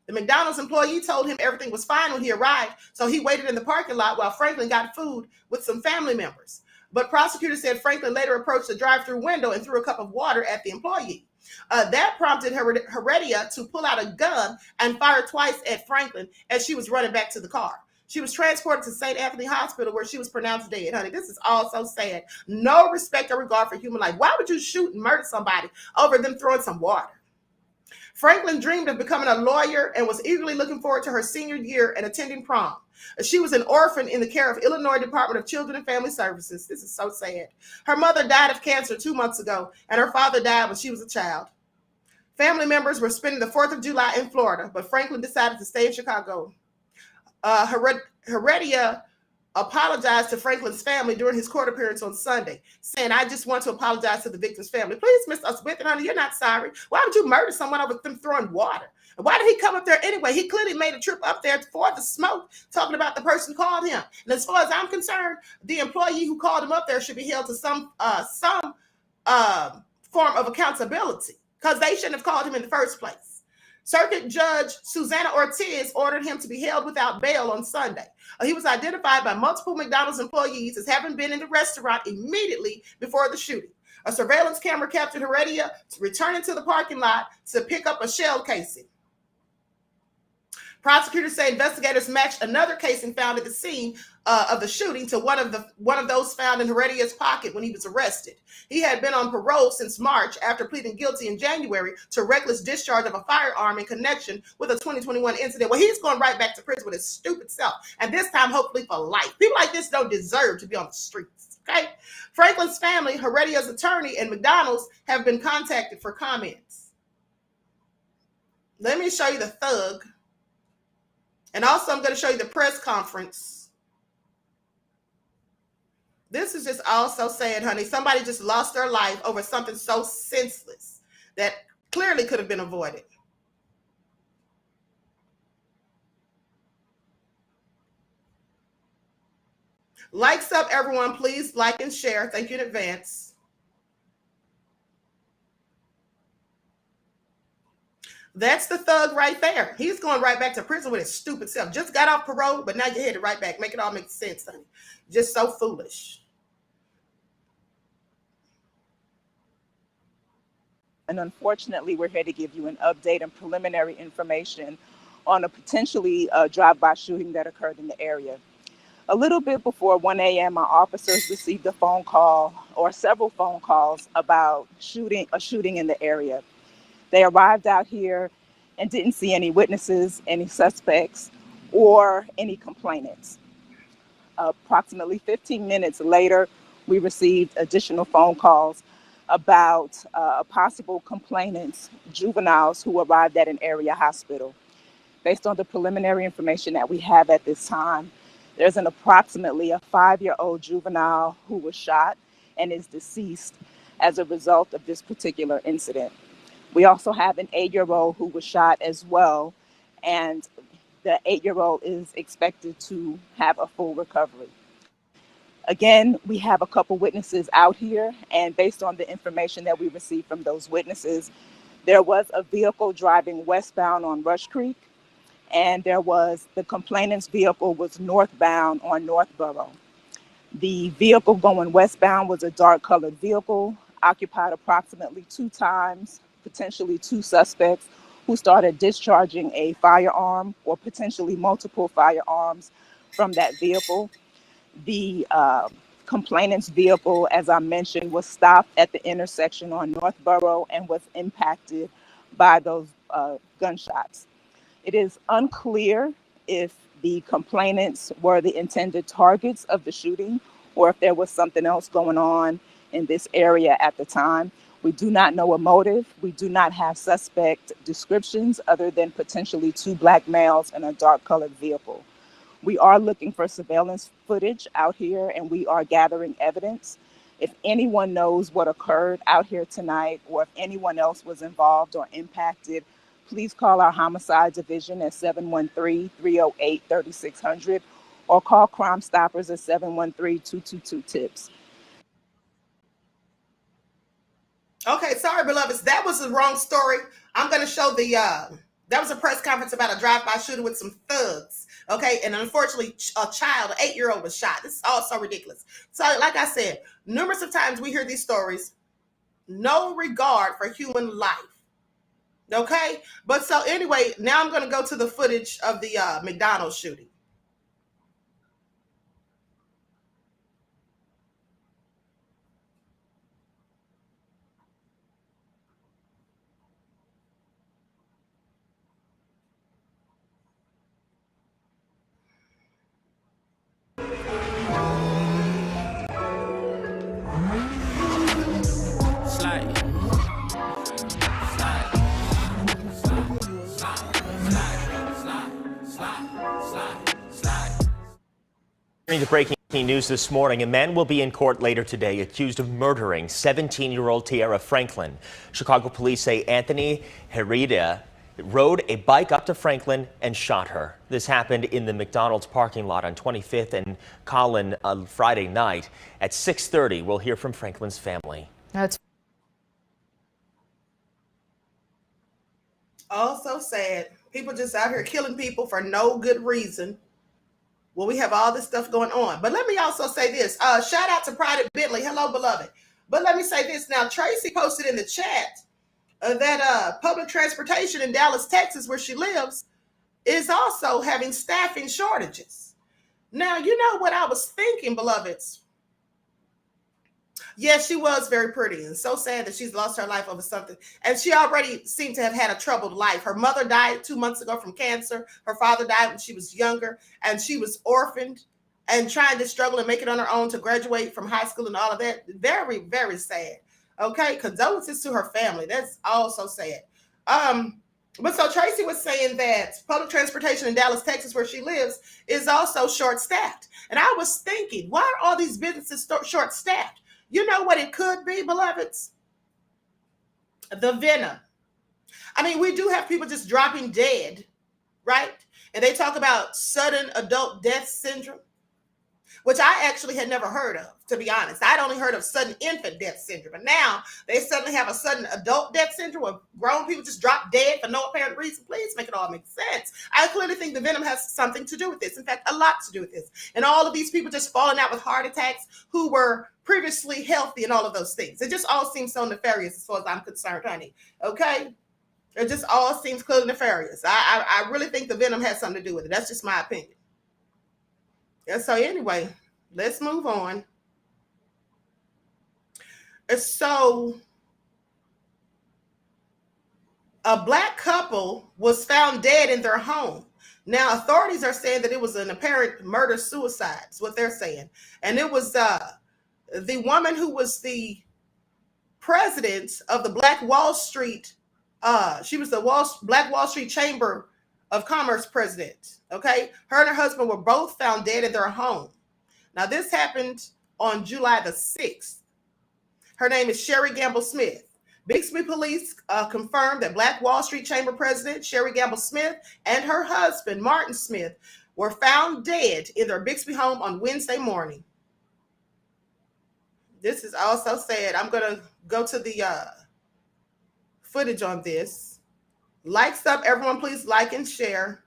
The McDonald's employee told him everything was fine when he arrived, so he waited in the parking lot while Franklin got food with some family members. But prosecutors said Franklin later approached the drive-through window and threw a cup of water at the employee. That prompted Heredia to pull out a gun and fire twice at Franklin as she was running back to the car. She was transported to St. Anthony Hospital where she was pronounced dead. Honey, this is all so sad. No respect or regard for human life. Why would you shoot and murder somebody over them throwing some water? Franklin dreamed of becoming a lawyer and was eagerly looking forward to her senior year and attending prom. She was an orphan in the care of Illinois Department of Children and Family Services. This is so sad. Her mother died of cancer 2 months ago, and her father died when she was a child. Family members were spending the 4th of July in Florida, but Franklin decided to stay in Chicago. Heredia apologized to Franklin's family during his court appearance on Sunday, saying, "I just want to apologize to the victim's family. Please miss us with it, honey. You're not sorry. Why would you murder someone over them throwing water? And why did he come up there anyway? He clearly made a trip up there for the smoke, talking about the person who called him. And as far as I'm concerned, the employee who called him up there should be held to some form of accountability, because they shouldn't have called him in the first place." Circuit Judge Susanna Ortiz ordered him to be held without bail on Sunday. He was identified by multiple McDonald's employees as having been in the restaurant immediately before the shooting. A surveillance camera captured Heredia returning to the parking lot to pick up a shell casing. Prosecutors say investigators matched another casing found at the scene of the shooting to one of those found in Heredia's pocket when he was arrested. He had been on parole since March after pleading guilty in January to reckless discharge of a firearm in connection with a 2021 incident. Well, he's going right back to prison with his stupid self, and this time hopefully for life. People like this don't deserve to be on the streets. Okay. Franklin's family, Heredia's attorney, and McDonald's have been contacted for comments. Let me show you the thug. And also I'm going to show you the press conference. This is just all so sad, honey. Somebody just lost their life over something so senseless that clearly could have been avoided. Likes up, everyone. Please like and share. Thank you in advance. That's the thug right there. He's going right back to prison with his stupid self. Just got off parole, but now you're headed right back. Make it all make sense, honey. Just so foolish. And unfortunately, we're here to give you an update and preliminary information on a potentially drive-by shooting that occurred in the area. A little bit before 1 a.m., our officers received a phone call or several phone calls about a shooting in the area. They arrived out here and didn't see any witnesses, any suspects, or any complainants. Approximately 15 minutes later, we received additional phone calls about possible complainants, juveniles who arrived at an area hospital. Based on the preliminary information that we have at this time, there's approximately a 5-year-old juvenile who was shot and is deceased as a result of this particular incident. We also have an 8-year-old who was shot as well, and the 8-year-old is expected to have a full recovery. Again, we have a couple witnesses out here, and based on the information that we received from those witnesses, there was a vehicle driving westbound on Rush Creek, and the complainant's vehicle was northbound on Northborough. The vehicle going westbound was a dark colored vehicle, occupied approximately 2 times, potentially 2 suspects who started discharging a firearm or potentially multiple firearms from that vehicle. The complainant's vehicle, as I mentioned, was stopped at the intersection on Northborough and was impacted by those gunshots. It is unclear if the complainants were the intended targets of the shooting or if there was something else going on in this area at the time. We do not know a motive. We do not have suspect descriptions other than potentially 2 black males in a dark colored vehicle. We are looking for surveillance footage out here, and we are gathering evidence. If anyone knows what occurred out here tonight, or if anyone else was involved or impacted, please call our homicide division at 713-308-3600 or call Crime Stoppers at 713-222-TIPS. Okay, sorry, beloveds. That was the wrong story. I'm going to show that was a press conference about a drive-by shooting with some thugs. Okay, and unfortunately, a child, an 8-year-old, was shot. This is all so ridiculous. So, like I said, numerous of times we hear these stories, no regard for human life. Okay, but so anyway, now I'm going to go to the footage of the McDonald's shooting. During the breaking news this morning, a man will be in court later today accused of murdering 17-year-old Tiara Franklin. Chicago police say Anthony Heredia rode a bike up to Franklin and shot her. This happened in the McDonald's parking lot on 25th and Collin on Friday night. At 6:30, we'll hear from Franklin's family. That's all so sad. People just out here killing people for no good reason. Well, we have all this stuff going on. But let me also say this. Shout out to Pride at Bentley. Hello, beloved. But let me say this now. Tracy posted in the chat that public transportation in Dallas, Texas, where she lives, is also having staffing shortages. Now, you know what I was thinking, beloveds? Yes, she was very pretty, and so sad that she's lost her life over something. And she already seemed to have had a troubled life. Her mother died 2 months ago from cancer. Her father died when she was younger, and she was orphaned and trying to struggle and make it on her own to graduate from high school and all of that. Very, very sad. Okay, condolences to her family. That's also sad. But so Tracy was saying that public transportation in Dallas, Texas, where she lives, is also short-staffed. And I was thinking, why are all these businesses short-staffed? You know what it could be, beloveds? The venom. I mean, we do have people just dropping dead, right? And they talk about sudden adult death syndrome, which I actually had never heard of, to be honest. I'd only heard of sudden infant death syndrome. But now they suddenly have a sudden adult death syndrome where grown people just drop dead for no apparent reason. Please make it all make sense. I clearly think the venom has something to do with this. In fact, a lot to do with this. And all of these people just falling out with heart attacks who were previously healthy and all of those things. It just all seems so nefarious as far as I'm concerned, honey. Okay? It just all seems clearly nefarious. I really think the venom has something to do with it. That's just my opinion. And so anyway, let's move on. So a Black couple was found dead in their home. Now, authorities are saying that it was an apparent murder-suicide, is what they're saying. And it was the woman who was the president of the Black Wall Street, she was the Black Wall Street Chamber of Commerce president, okay? Her and her husband were both found dead in their home. Now, this happened on July the 6th. Her name is Sherry Gamble Smith. Bixby police confirmed that Black Wall Street Chamber president Sherry Gamble Smith and her husband, Martin Smith, were found dead in their Bixby home on Wednesday morning. This is also sad. I'm going to go to the footage on this. Likes up, everyone, please like and share.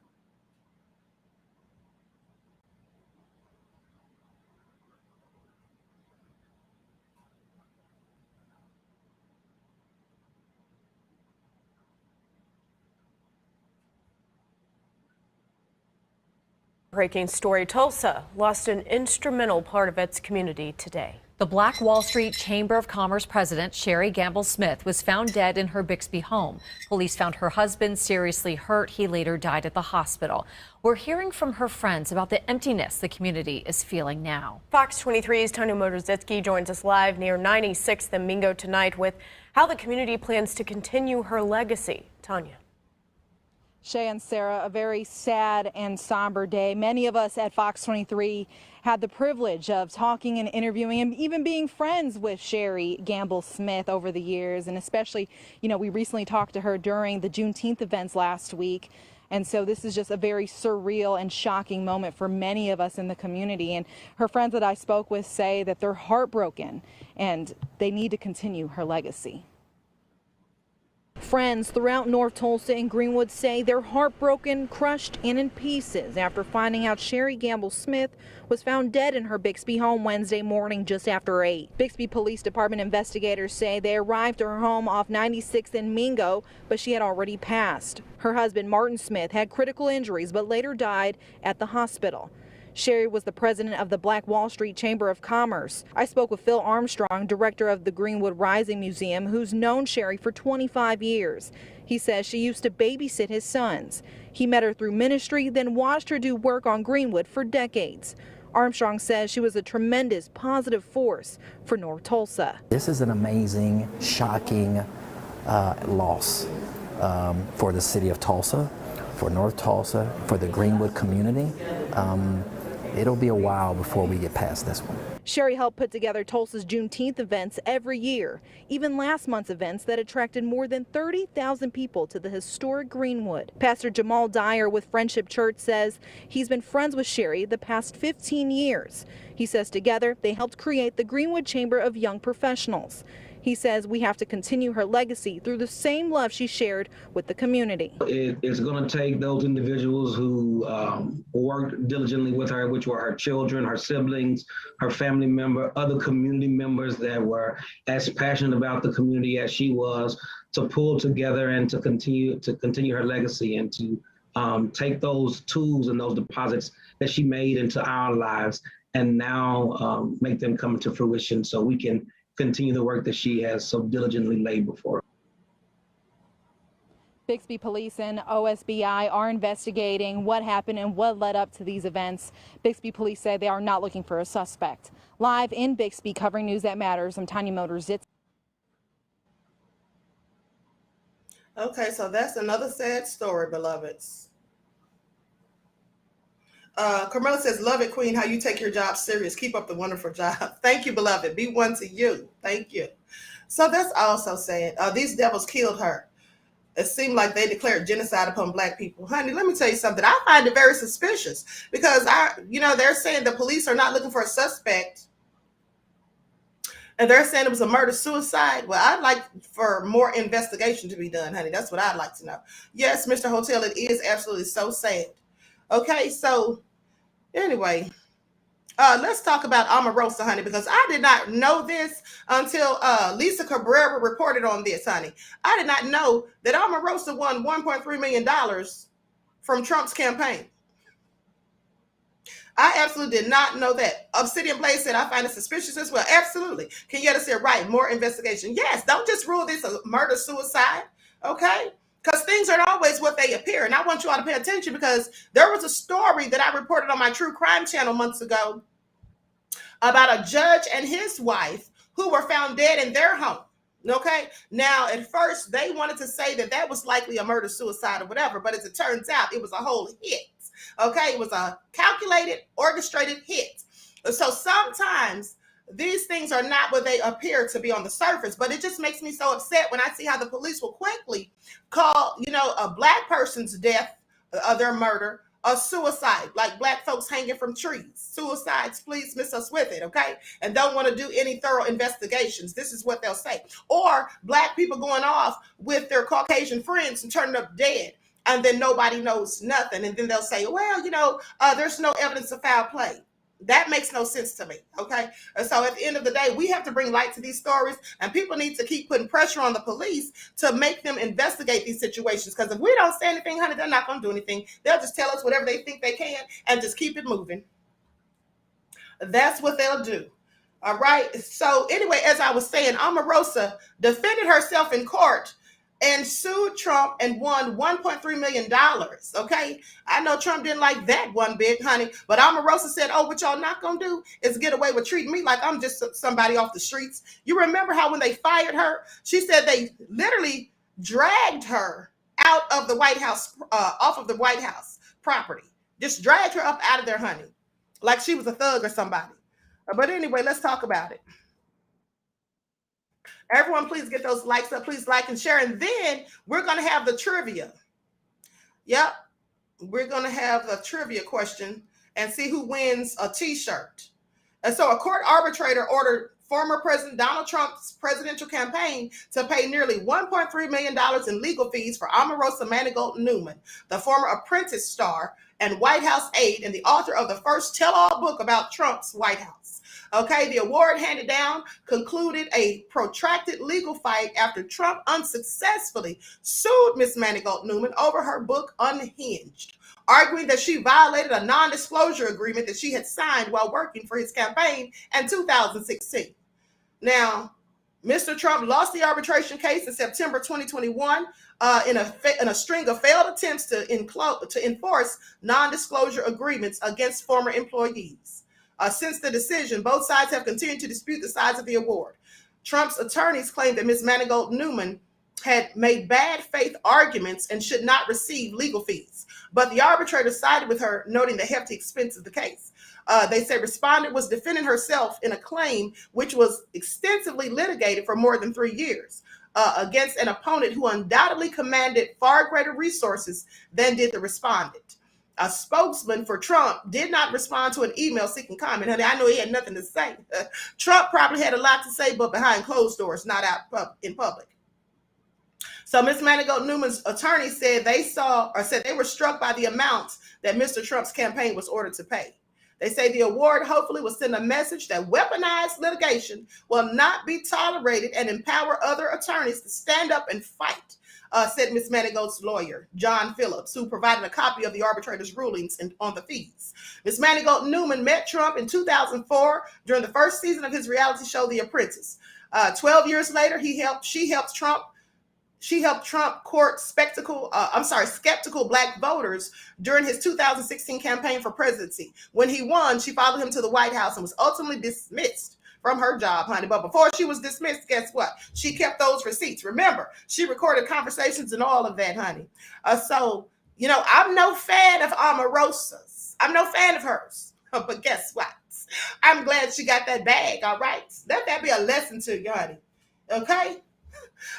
Breaking story, Tulsa lost an instrumental part of its community today. The Black Wall Street Chamber of Commerce president, Sherry Gamble Smith, was found dead in her Bixby home. Police found her husband seriously hurt. He later died at the hospital. We're hearing from her friends about the emptiness the community is feeling now. Fox 23's Tanya Motorzitsky joins us live near 96th and Mingo tonight with how the community plans to continue her legacy. Tanya. Shay and Sarah, a very sad and somber day. Many of us at Fox 23 had the privilege of talking and interviewing and even being friends with Sherry Gamble Smith over the years. And especially, we recently talked to her during the Juneteenth events last week. And so this is just a very surreal and shocking moment for many of us in the community. And her friends that I spoke with say that they're heartbroken and they need to continue her legacy. Friends throughout North Tulsa and Greenwood say they're heartbroken, crushed, and in pieces after finding out Sherry Gamble Smith was found dead in her Bixby home Wednesday morning just after 8. Bixby Police Department investigators say they arrived to her home off 96th and Mingo, but she had already passed. Her husband, Martin Smith, had critical injuries but later died at the hospital. Sherry was the president of the Black Wall Street Chamber of Commerce. I spoke with Phil Armstrong, director of the Greenwood Rising Museum, who's known Sherry for 25 years. He says she used to babysit his sons. He met her through ministry, then watched her do work on Greenwood for decades. Armstrong says she was a tremendous positive force for North Tulsa. This is an amazing, shocking loss for the city of Tulsa, for North Tulsa, for the Greenwood community. It'll be a while before we get past this one. Sherry helped put together Tulsa's Juneteenth events every year, even last month's events that attracted more than 30,000 people to the historic Greenwood. Pastor Jamal Dyer with Friendship Church says he's been friends with Sherry the past 15 years. He says together they helped create the Greenwood Chamber of Young Professionals. He says we have to continue her legacy through the same love she shared with the community. It's going to take those individuals who worked diligently with her, which were her children, her siblings, her family member, other community members that were as passionate about the community as she was, to pull together and to continue her legacy and to take those tools and those deposits that she made into our lives and now make them come to fruition so we can continue the work that she has so diligently laid before. Bixby Police and OSBI are investigating what happened and what led up to these events. Bixby Police say they are not looking for a suspect. Live in Bixby, covering news that matters, I'm Tanya Motors. Okay, so that's another sad story, beloveds. Carmela says, love it, Queen, how you take your job serious. Keep up the wonderful job. Thank you, beloved. Be one to you. Thank you. So that's also saying, these devils killed her. It seemed like they declared genocide upon Black people. Honey, let me tell you something. I find it very suspicious because they're saying the police are not looking for a suspect. And they're saying it was a murder-suicide. Well, I'd like for more investigation to be done, honey. That's what I'd like to know. Yes, Mr. Hotel, it is absolutely so sad. Okay, so anyway, let's talk about Omarosa, honey, because I did not know this until Lisa Cabrera reported on this, honey. I did not know that Omarosa won $1.3 million from Trump's campaign. I absolutely did not know that. Obsidian Blaze said, I find it suspicious as well. Absolutely. Kenyatta said, right, more investigation. Yes, don't just rule this a murder-suicide, okay? Because things aren't always what they appear. And I want you all to pay attention because there was a story that I reported on my True Crime channel months ago about a judge and his wife who were found dead in their home. Okay. Now, at first, they wanted to say that that was likely a murder-suicide or whatever. But as it turns out, it was a whole hit. Okay. It was a calculated, orchestrated hit. So sometimes these things are not what they appear to be on the surface, but it just makes me so upset when I see how the police will quickly call, a Black person's death, their murder, a suicide, like Black folks hanging from trees. Suicides, please miss us with it, okay? And don't want to do any thorough investigations. This is what they'll say. Or Black people going off with their Caucasian friends and turning up dead, and then nobody knows nothing. And then they'll say, well, there's no evidence of foul play. That makes no sense to me, okay? And so at the end of the day, we have to bring light to these stories, and people need to keep putting pressure on the police to make them investigate these situations. Because if we don't say anything, honey, they're not going to do anything. They'll just tell us whatever they think they can and just keep it moving. That's what they'll do. All right? So anyway, as I was saying, Omarosa defended herself in court and sued Trump and won $1.3 million, okay? I know Trump didn't like that one bit, honey, but Omarosa said, what y'all not gonna do is get away with treating me like I'm just somebody off the streets. You remember how when they fired her, she said they literally dragged her out of the White House, off of the White House property. Just dragged her up out of there, honey, like she was a thug or somebody. But anyway, let's talk about it. Everyone, please get those likes up. Please like and share. And then we're going to have the trivia. Yep. We're going to have a trivia question and see who wins a t-shirt. And so a court arbitrator ordered former President Donald Trump's presidential campaign to pay nearly $1.3 million in legal fees for Omarosa Manigault Newman, the former Apprentice star and White House aide and the author of the first tell-all book about Trump's White House. Okay, the award handed down concluded a protracted legal fight after Trump unsuccessfully sued Ms. Manigault Newman over her book Unhinged, arguing that she violated a non-disclosure agreement that she had signed while working for his campaign in 2016. Now, Mr. Trump lost the arbitration case in September 2021 in a string of failed attempts to enforce non-disclosure agreements against former employees. Since the decision, both sides have continued to dispute the size of the award. Trump's attorneys claim that Ms. Manigault Newman had made bad faith arguments and should not receive legal fees. But the arbitrator sided with her, noting the hefty expense of the case. They say respondent was defending herself in a claim which was extensively litigated for more than 3 years against an opponent who undoubtedly commanded far greater resources than did the respondent. A spokesman for Trump did not respond to an email seeking comment. Honey, I know he had nothing to say. Trump probably had a lot to say, but behind closed doors, not out in public. So Ms. Manigault Newman's attorney said they were struck by the amounts that Mr. Trump's campaign was ordered to pay. They say the award hopefully will send a message that weaponized litigation will not be tolerated and empower other attorneys to stand up and fight. Said Ms. Manigault's lawyer, John Phillips, who provided a copy of the arbitrator's rulings on the fees. Ms. Manigault Newman met Trump in 2004 during the first season of his reality show, The Apprentice. 12 years later, she helped Trump She helped Trump court skeptical Black voters during his 2016 campaign for presidency. When he won, she followed him to the White House and was ultimately dismissed from her job, honey. But before she was dismissed, guess what? She kept those receipts. Remember, she recorded conversations and all of that, honey. So, you know, I'm no fan of Omarosa's. I'm no fan of hers. But guess what? I'm glad she got that bag, all right? Let that be a lesson to you, honey. Okay?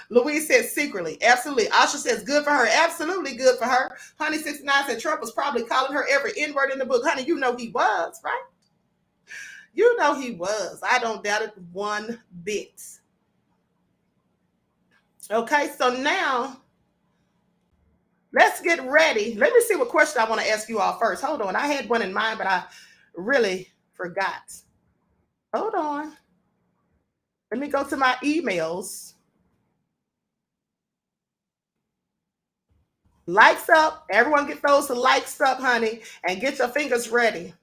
Louise says secretly. Absolutely. Asha says good for her. Absolutely good for her. Honey 69 said Trump was probably calling her every N-word in the book. Honey, you know he was, right? You know he was. I don't doubt it one bit. Okay, so now let's get ready. Let me see what question I want to ask you all first. Hold on. I had one in mind, but I really forgot. Hold on. Let me go to my emails. Likes up. Everyone get those likes up, honey, and get your fingers ready.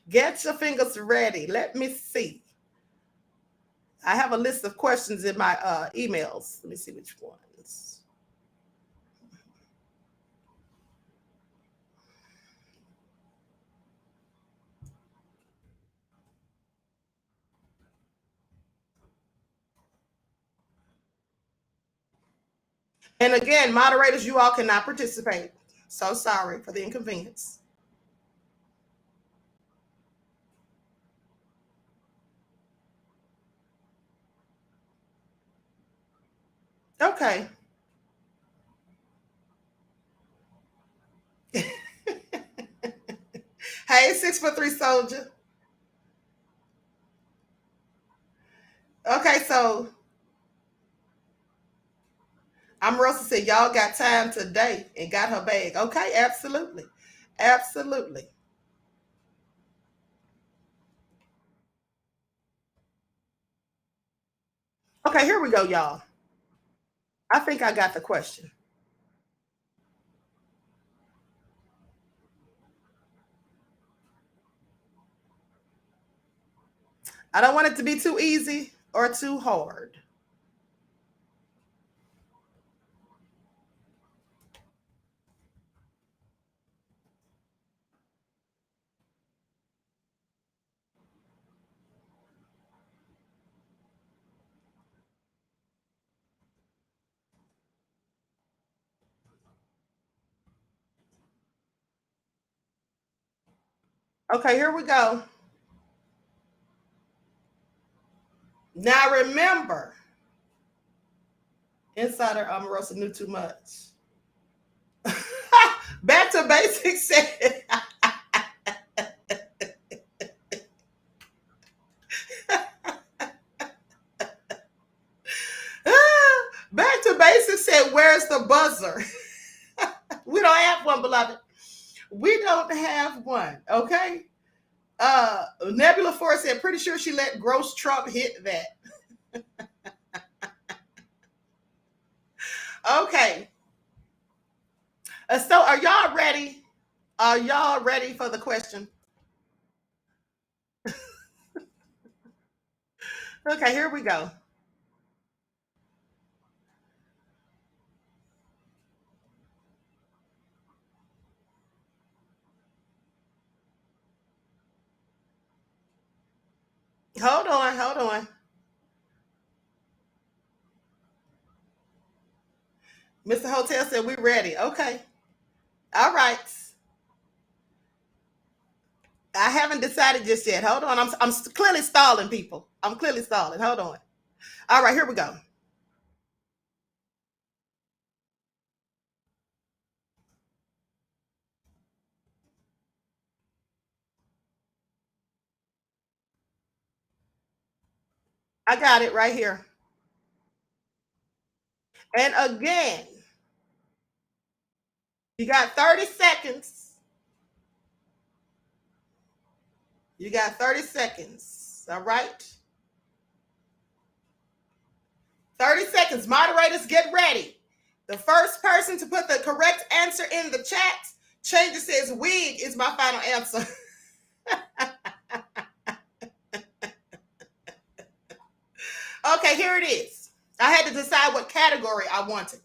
Get your fingers ready. Let me see. I have a list of questions in my emails. Let me see which ones. And again, moderators, you all cannot participate. So sorry for the inconvenience. Okay. Hey, 6'3" soldier. Okay, so Omarosa said, y'all got time today and got her bag. Okay, absolutely. Absolutely. Okay, here we go, y'all. I think I got the question. I don't want it to be too easy or too hard. Okay, here we go. Now remember, Insider Omarosa knew too much. Back to basics said. Back to basics said, where's the buzzer? We don't have one, beloved. We don't have one, okay? Nebula 4 said, pretty sure she let Gross Trump hit that. Okay. So are y'all ready? Are y'all ready for the question? Okay, here we go. Hold on, hold on. Mr. Hotel said we're ready. Okay. All right. I haven't decided just yet. Hold on. I'm clearly stalling, people. I'm clearly stalling. Hold on. All right, here we go. I got it right here. And again, you got 30 seconds. You got 30 seconds. All right. 30 seconds. Moderators, get ready. The first person to put the correct answer in the chat, Changer says wig is my final answer. Okay, here it is. I had to decide what category I wanted.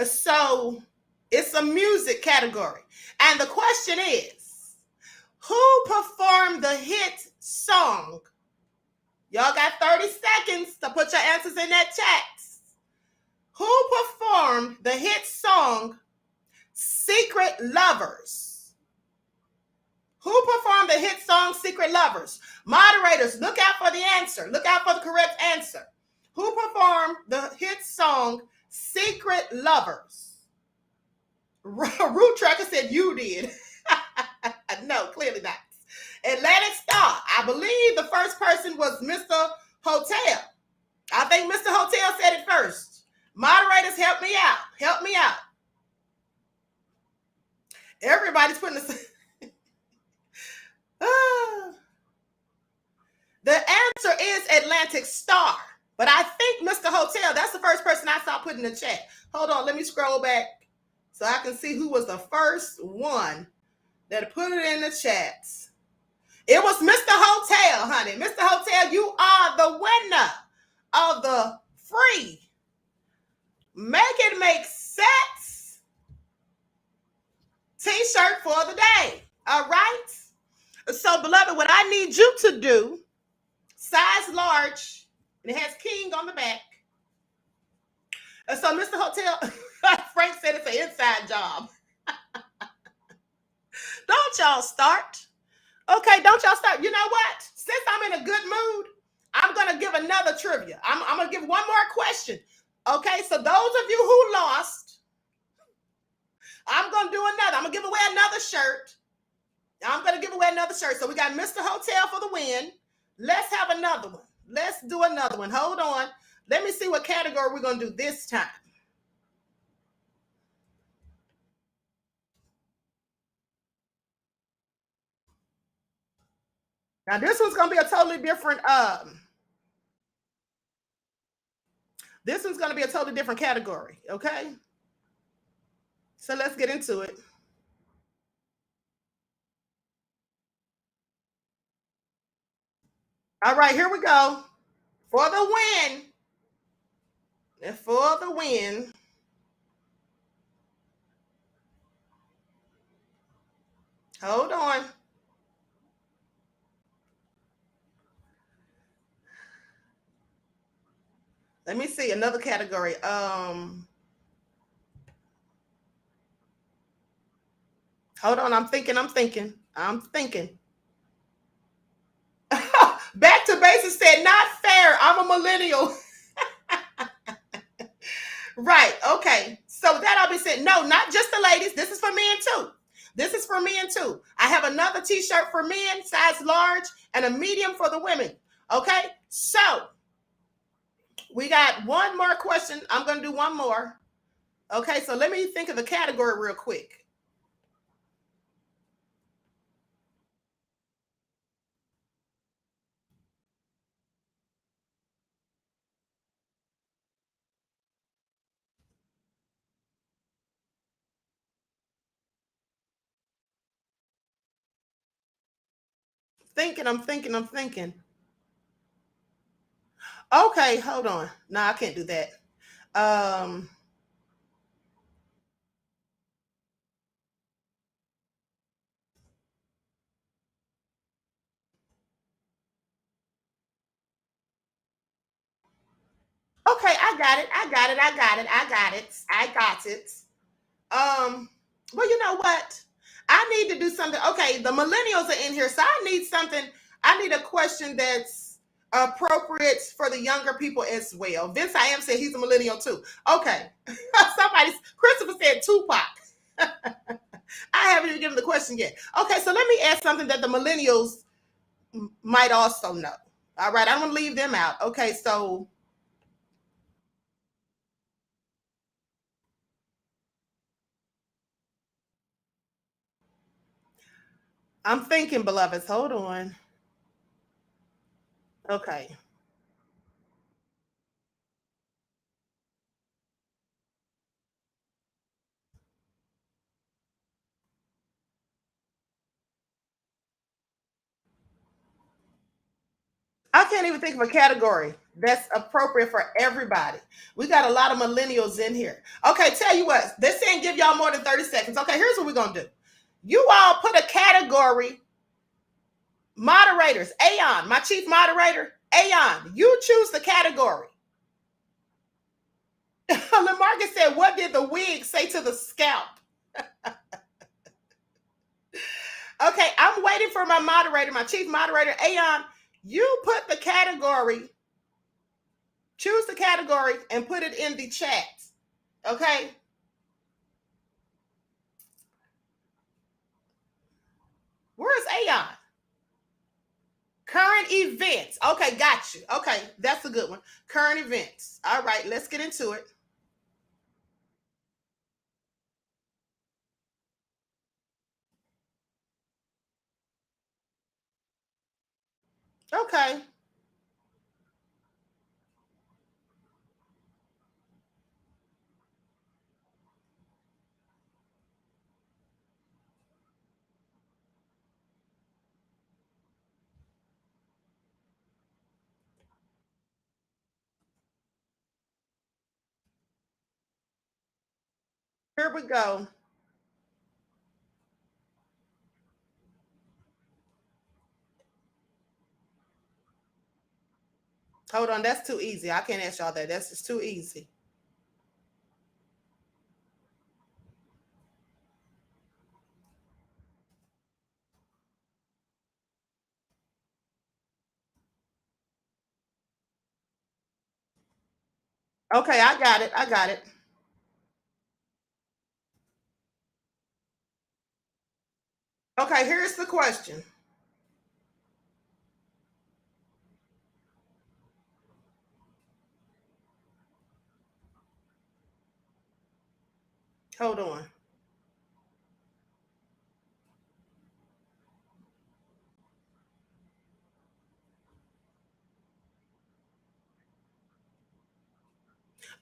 So it's a music category. And the question is, who performed the hit song? Y'all got 30 seconds to put your answers in that chat. Who performed the hit song Secret Lovers? Who performed the hit song Secret Lovers? Moderators, look out for the answer. Look out for the correct answer. Who performed the hit song Secret Lovers? Root Tracker said you did. No, clearly not. Atlantic Star, I believe the first person was Mr. Hotel. I think Mr. Hotel said it first. Moderators, help me out. Help me out. Everybody's putting this. The answer is Atlantic Star. But I think Mr. Hotel, that's the first person I saw put in the chat. Hold on, let me scroll back so I can see who was the first one that put it in the chat. It was Mr. Hotel, honey. Mr. Hotel, you are the winner of the free Make It Make Sense t-shirt for the day. All right? So, beloved, what I need you to do, size large, and it has King on the back. So, Mr. Hotel, Frank said it's an inside job. Don't y'all start. Okay, don't y'all start. You know what? Since I'm in a good mood, I'm going to give another trivia. I'm going to give one more question. Okay, so those of you who lost, I'm going to do another. I'm going to give away another shirt. I'm going to give away another shirt. So we got Mr. Hotel for the win. Let's have another one. Let's do another one. Hold on. Let me see what category we're going to do this time. Now, this one's going to be a totally different, this one's going to be a totally different category, okay? So let's get into it. All right, here we go. For the win. And for the win. Hold on. Let me see another category. Hold on, I'm thinking. Back to basics said, not fair. I'm a millennial. Right, okay. So that all be said, no, not just the ladies. This is for men too. This is for men too. I have another t-shirt for men, size large, and a medium for the women. Okay, so we got one more question. I'm going to do one more. Okay, so let me think of the category real quick. I'm thinking. Okay, hold on. No, I can't do that. Okay, I got it. Well, you know what? I need to do something. Okay, the millennials are in here, so I need something. I need a question that's appropriate for the younger people as well. Vince I am said he's a millennial too. Okay. Christopher said Tupac. I haven't even given the question yet. Okay, so let me ask something that the millennials might also know. All right, I don't want to leave them out. Okay, so I'm thinking, beloveds. Hold on. Okay. can't even think of a category that's appropriate for everybody. We got a lot of millennials in here. Okay, tell you what, they're saying give y'all more than 30 seconds. Okay, here's what we're going to do. You all put a category. Moderators, Aeon, my chief moderator, Aeon, you choose the category. LaMarcus said, what did the wig say to the scalp? Okay, I'm waiting for my moderator, my chief moderator, Aeon. You put the category, choose the category, and put it in the chat. Okay? Where's Aeon? Current events. Okay, got you. Okay, that's a good one. Current events. All right, let's get into it. Okay. Here we go. Hold on, that's too easy. I can't ask y'all that. That's just too easy. Okay, I got it. I got it. Okay, here's the question. Hold on.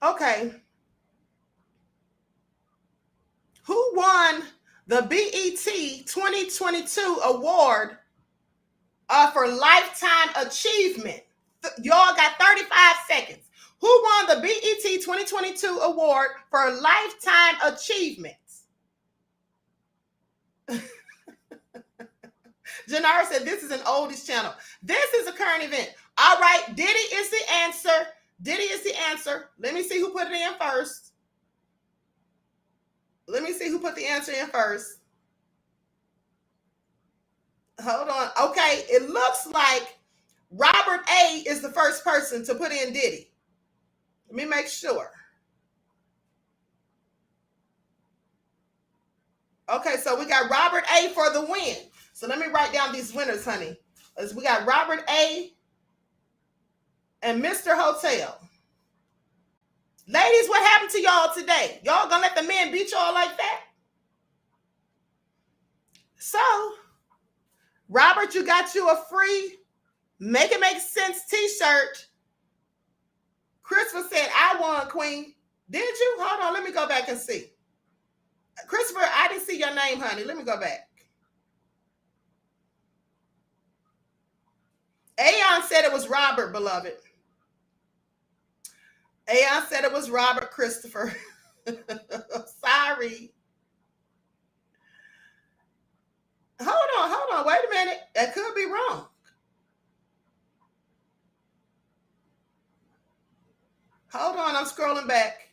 Okay. Who won the BET 2022 award for lifetime achievement? Y'all got 35 seconds. Who won the BET 2022 award for lifetime achievement? Janara said this is an oldies channel. This is a current event. All right, Diddy is the answer. Diddy is the answer. Let me see who put it in first. Let me see who put the answer in first. Hold on. Okay, it looks like Robert A is the first person to put in Diddy. Let me make sure. Okay, so we got Robert A for the win. So let me write down these winners, honey. We got Robert A and Mr. Hotel. Ladies, what happened to y'all today? Y'all gonna let the men beat y'all like that? So, Robert, you got you a free Make It Make Sense t-shirt. Christopher said, I won, Queen. Did you? Hold on, let me go back and see. Christopher, I didn't see your name, honey. Let me go back. Aeon said it was Robert, beloved. Aeon said it was Robert, Christopher. Sorry. Hold on. Wait a minute. That could be wrong. Hold on. I'm scrolling back.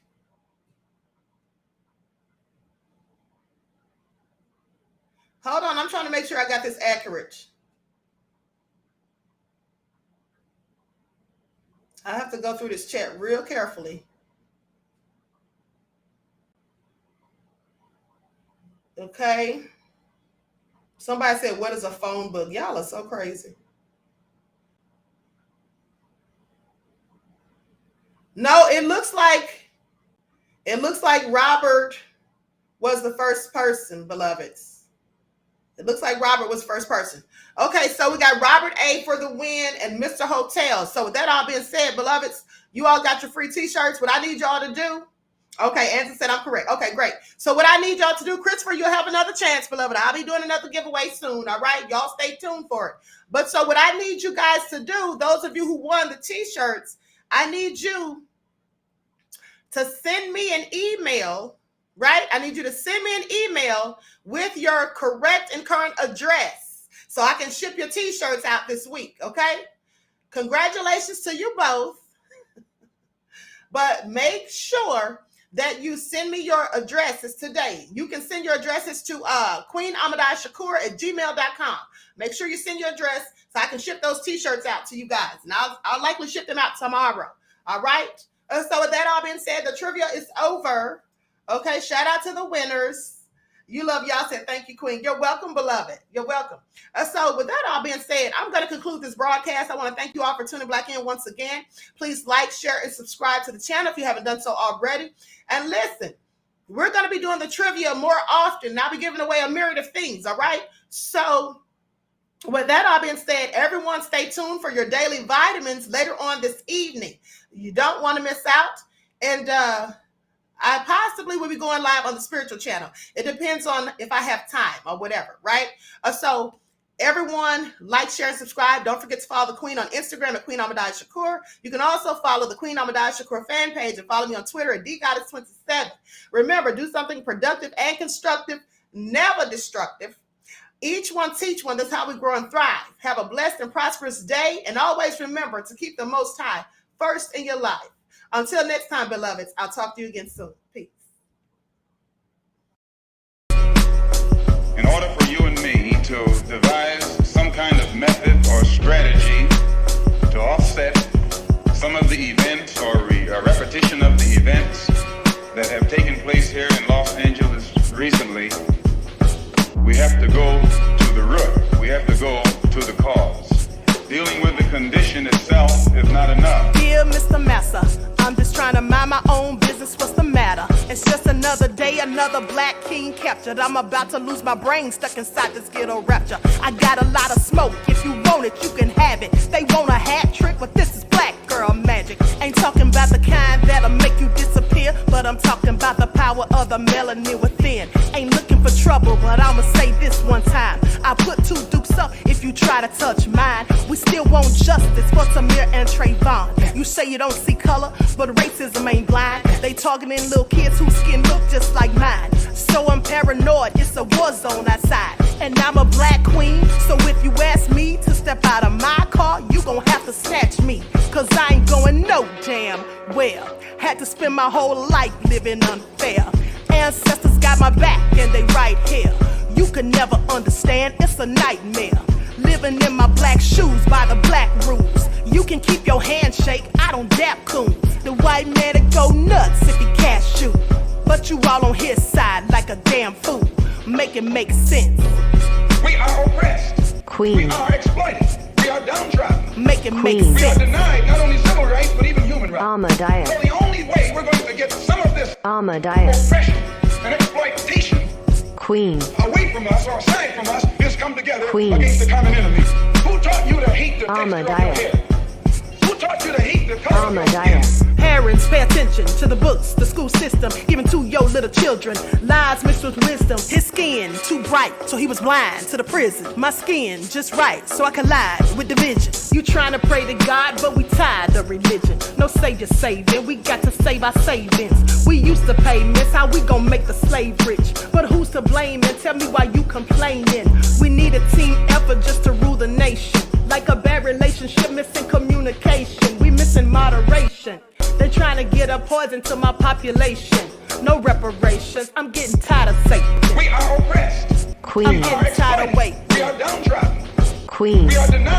Hold on. I'm trying to make sure I got this accurate. I have to go through this chat real carefully. Okay. Somebody said, what is a phone book? Y'all are so crazy. No, it looks like Robert was the first person, beloveds. It looks like Robert was the first person. Okay, so we got Robert A for the win and Mr. Hotel. So with that all being said, beloveds, you all got your free t-shirts. What I need y'all to do, Okay, Anson said I'm correct. Okay, great. So what I need y'all to do, Christopher, you'll have another chance, beloved. I'll be doing another giveaway soon, all right? Y'all stay tuned for it. But so what I need you guys to do, those of you who won the T-shirts, I need you to send me an email, right? I need you to send me an email with your correct and current address so I can ship your T-shirts out this week, okay? Congratulations to you both. But make sure that you send me your addresses today. You can send your addresses to QueenAhmadiyyah@gmail.com. Make sure you send your address so I can ship those T-shirts out to you guys. And I'll likely ship them out tomorrow. All right? So with that all being said, the trivia is over. Okay, shout out to the winners. You love y'all. Said thank you, Queen. You're welcome, beloved. You're welcome. So with that all being said, I'm going to conclude this broadcast. I want to thank you all for tuning back in once again. Please like, share, and subscribe to the channel if you haven't done so already. And listen, we're going to be doing the trivia more often. I'll be giving away a myriad of things, all right? So with that all being said, everyone stay tuned for your daily vitamins later on this evening. You don't want to miss out. And I possibly will be going live on the spiritual channel. It depends on if I have time or whatever, right? So everyone, like, share, and subscribe. Don't forget to follow the Queen on Instagram at QueenAhmadiyyah. You can also follow the Queen Ahmadiyyah fan page and follow me on Twitter at DGoddess27. Remember, do something productive and constructive, never destructive. Each one teach one. That's how we grow and thrive. Have a blessed and prosperous day. And always remember to keep the Most High first in your life. Until next time, beloveds, I'll talk to you again soon. Peace. In order for you and me to devise some kind of method or strategy to offset some of the events or a repetition of the events that have taken place here in Los Angeles recently, we have to go to the root. We have to go to the cause. Dealing with the condition itself is not enough. Dear Mr. Massa, I'm just trying to mind my own business. What's the matter? It's just another day, another black king captured. I'm about to lose my brain, stuck inside this ghetto rapture. I got a lot of smoke. If you want it, you can have it. They want a hat trick, but this is black girl magic. Ain't talking about the kind that'll make you disappear, but I'm talking about the power of the melanin within. Ain't looking for trouble, but I'ma say this one time. I put 2 dukes up if you try to touch mine. We still want justice for Samir and Trayvon. You say you don't see color, but racism ain't blind. They targeting little kids whose skin look just like mine. So I'm paranoid, it's a war zone outside. And I'm a black queen, so if you ask me to step out of my car, you gon' have to snatch me. Cause I ain't going no damn well. Had to spend my whole life living unfair. Ancestors got my back and they right here. You can never understand, it's a nightmare. Living in my black shoes by the black rules. You can keep your handshake, I don't dap coons. The white man that go nuts if he can't shoot. But you all on his side like a damn fool. Make it make sense. We are oppressed. Queen. We are exploited. We are downtrodden. Make it make sense. We are denied not only civil rights, but even human rights. Ahmadiyyah. So the only way we're going to get some of this Ahmadiyyah. oppression and exploitation Queen. away from us or aside from us is come together Queen. against the common enemy. Who taught you to hate the texture of your Ahmadiyyah. hair? Who taught you to hate the color of your skin? Ahmadiyyah. Parents, pay attention to the books, the school system, even to your little children. Lies mixed with wisdom. His skin too bright, so he was blind to the prison. My skin just right, so I collide with division. You trying to pray to God, but we tired of religion. No savior saving, we got to save our savings. We used to pay miss, how we gon' make the slave rich? But who's to blame, and tell me why you complaining? We need a team effort just to rule the nation. Like a bad relationship, missing communication. We missing moderation. They trying to get a poison to my population. No reparations. I'm getting tired of Satan. We are oppressed. Queen. I'm getting tired of waiting. We are downtrodden. Queen. We are denied.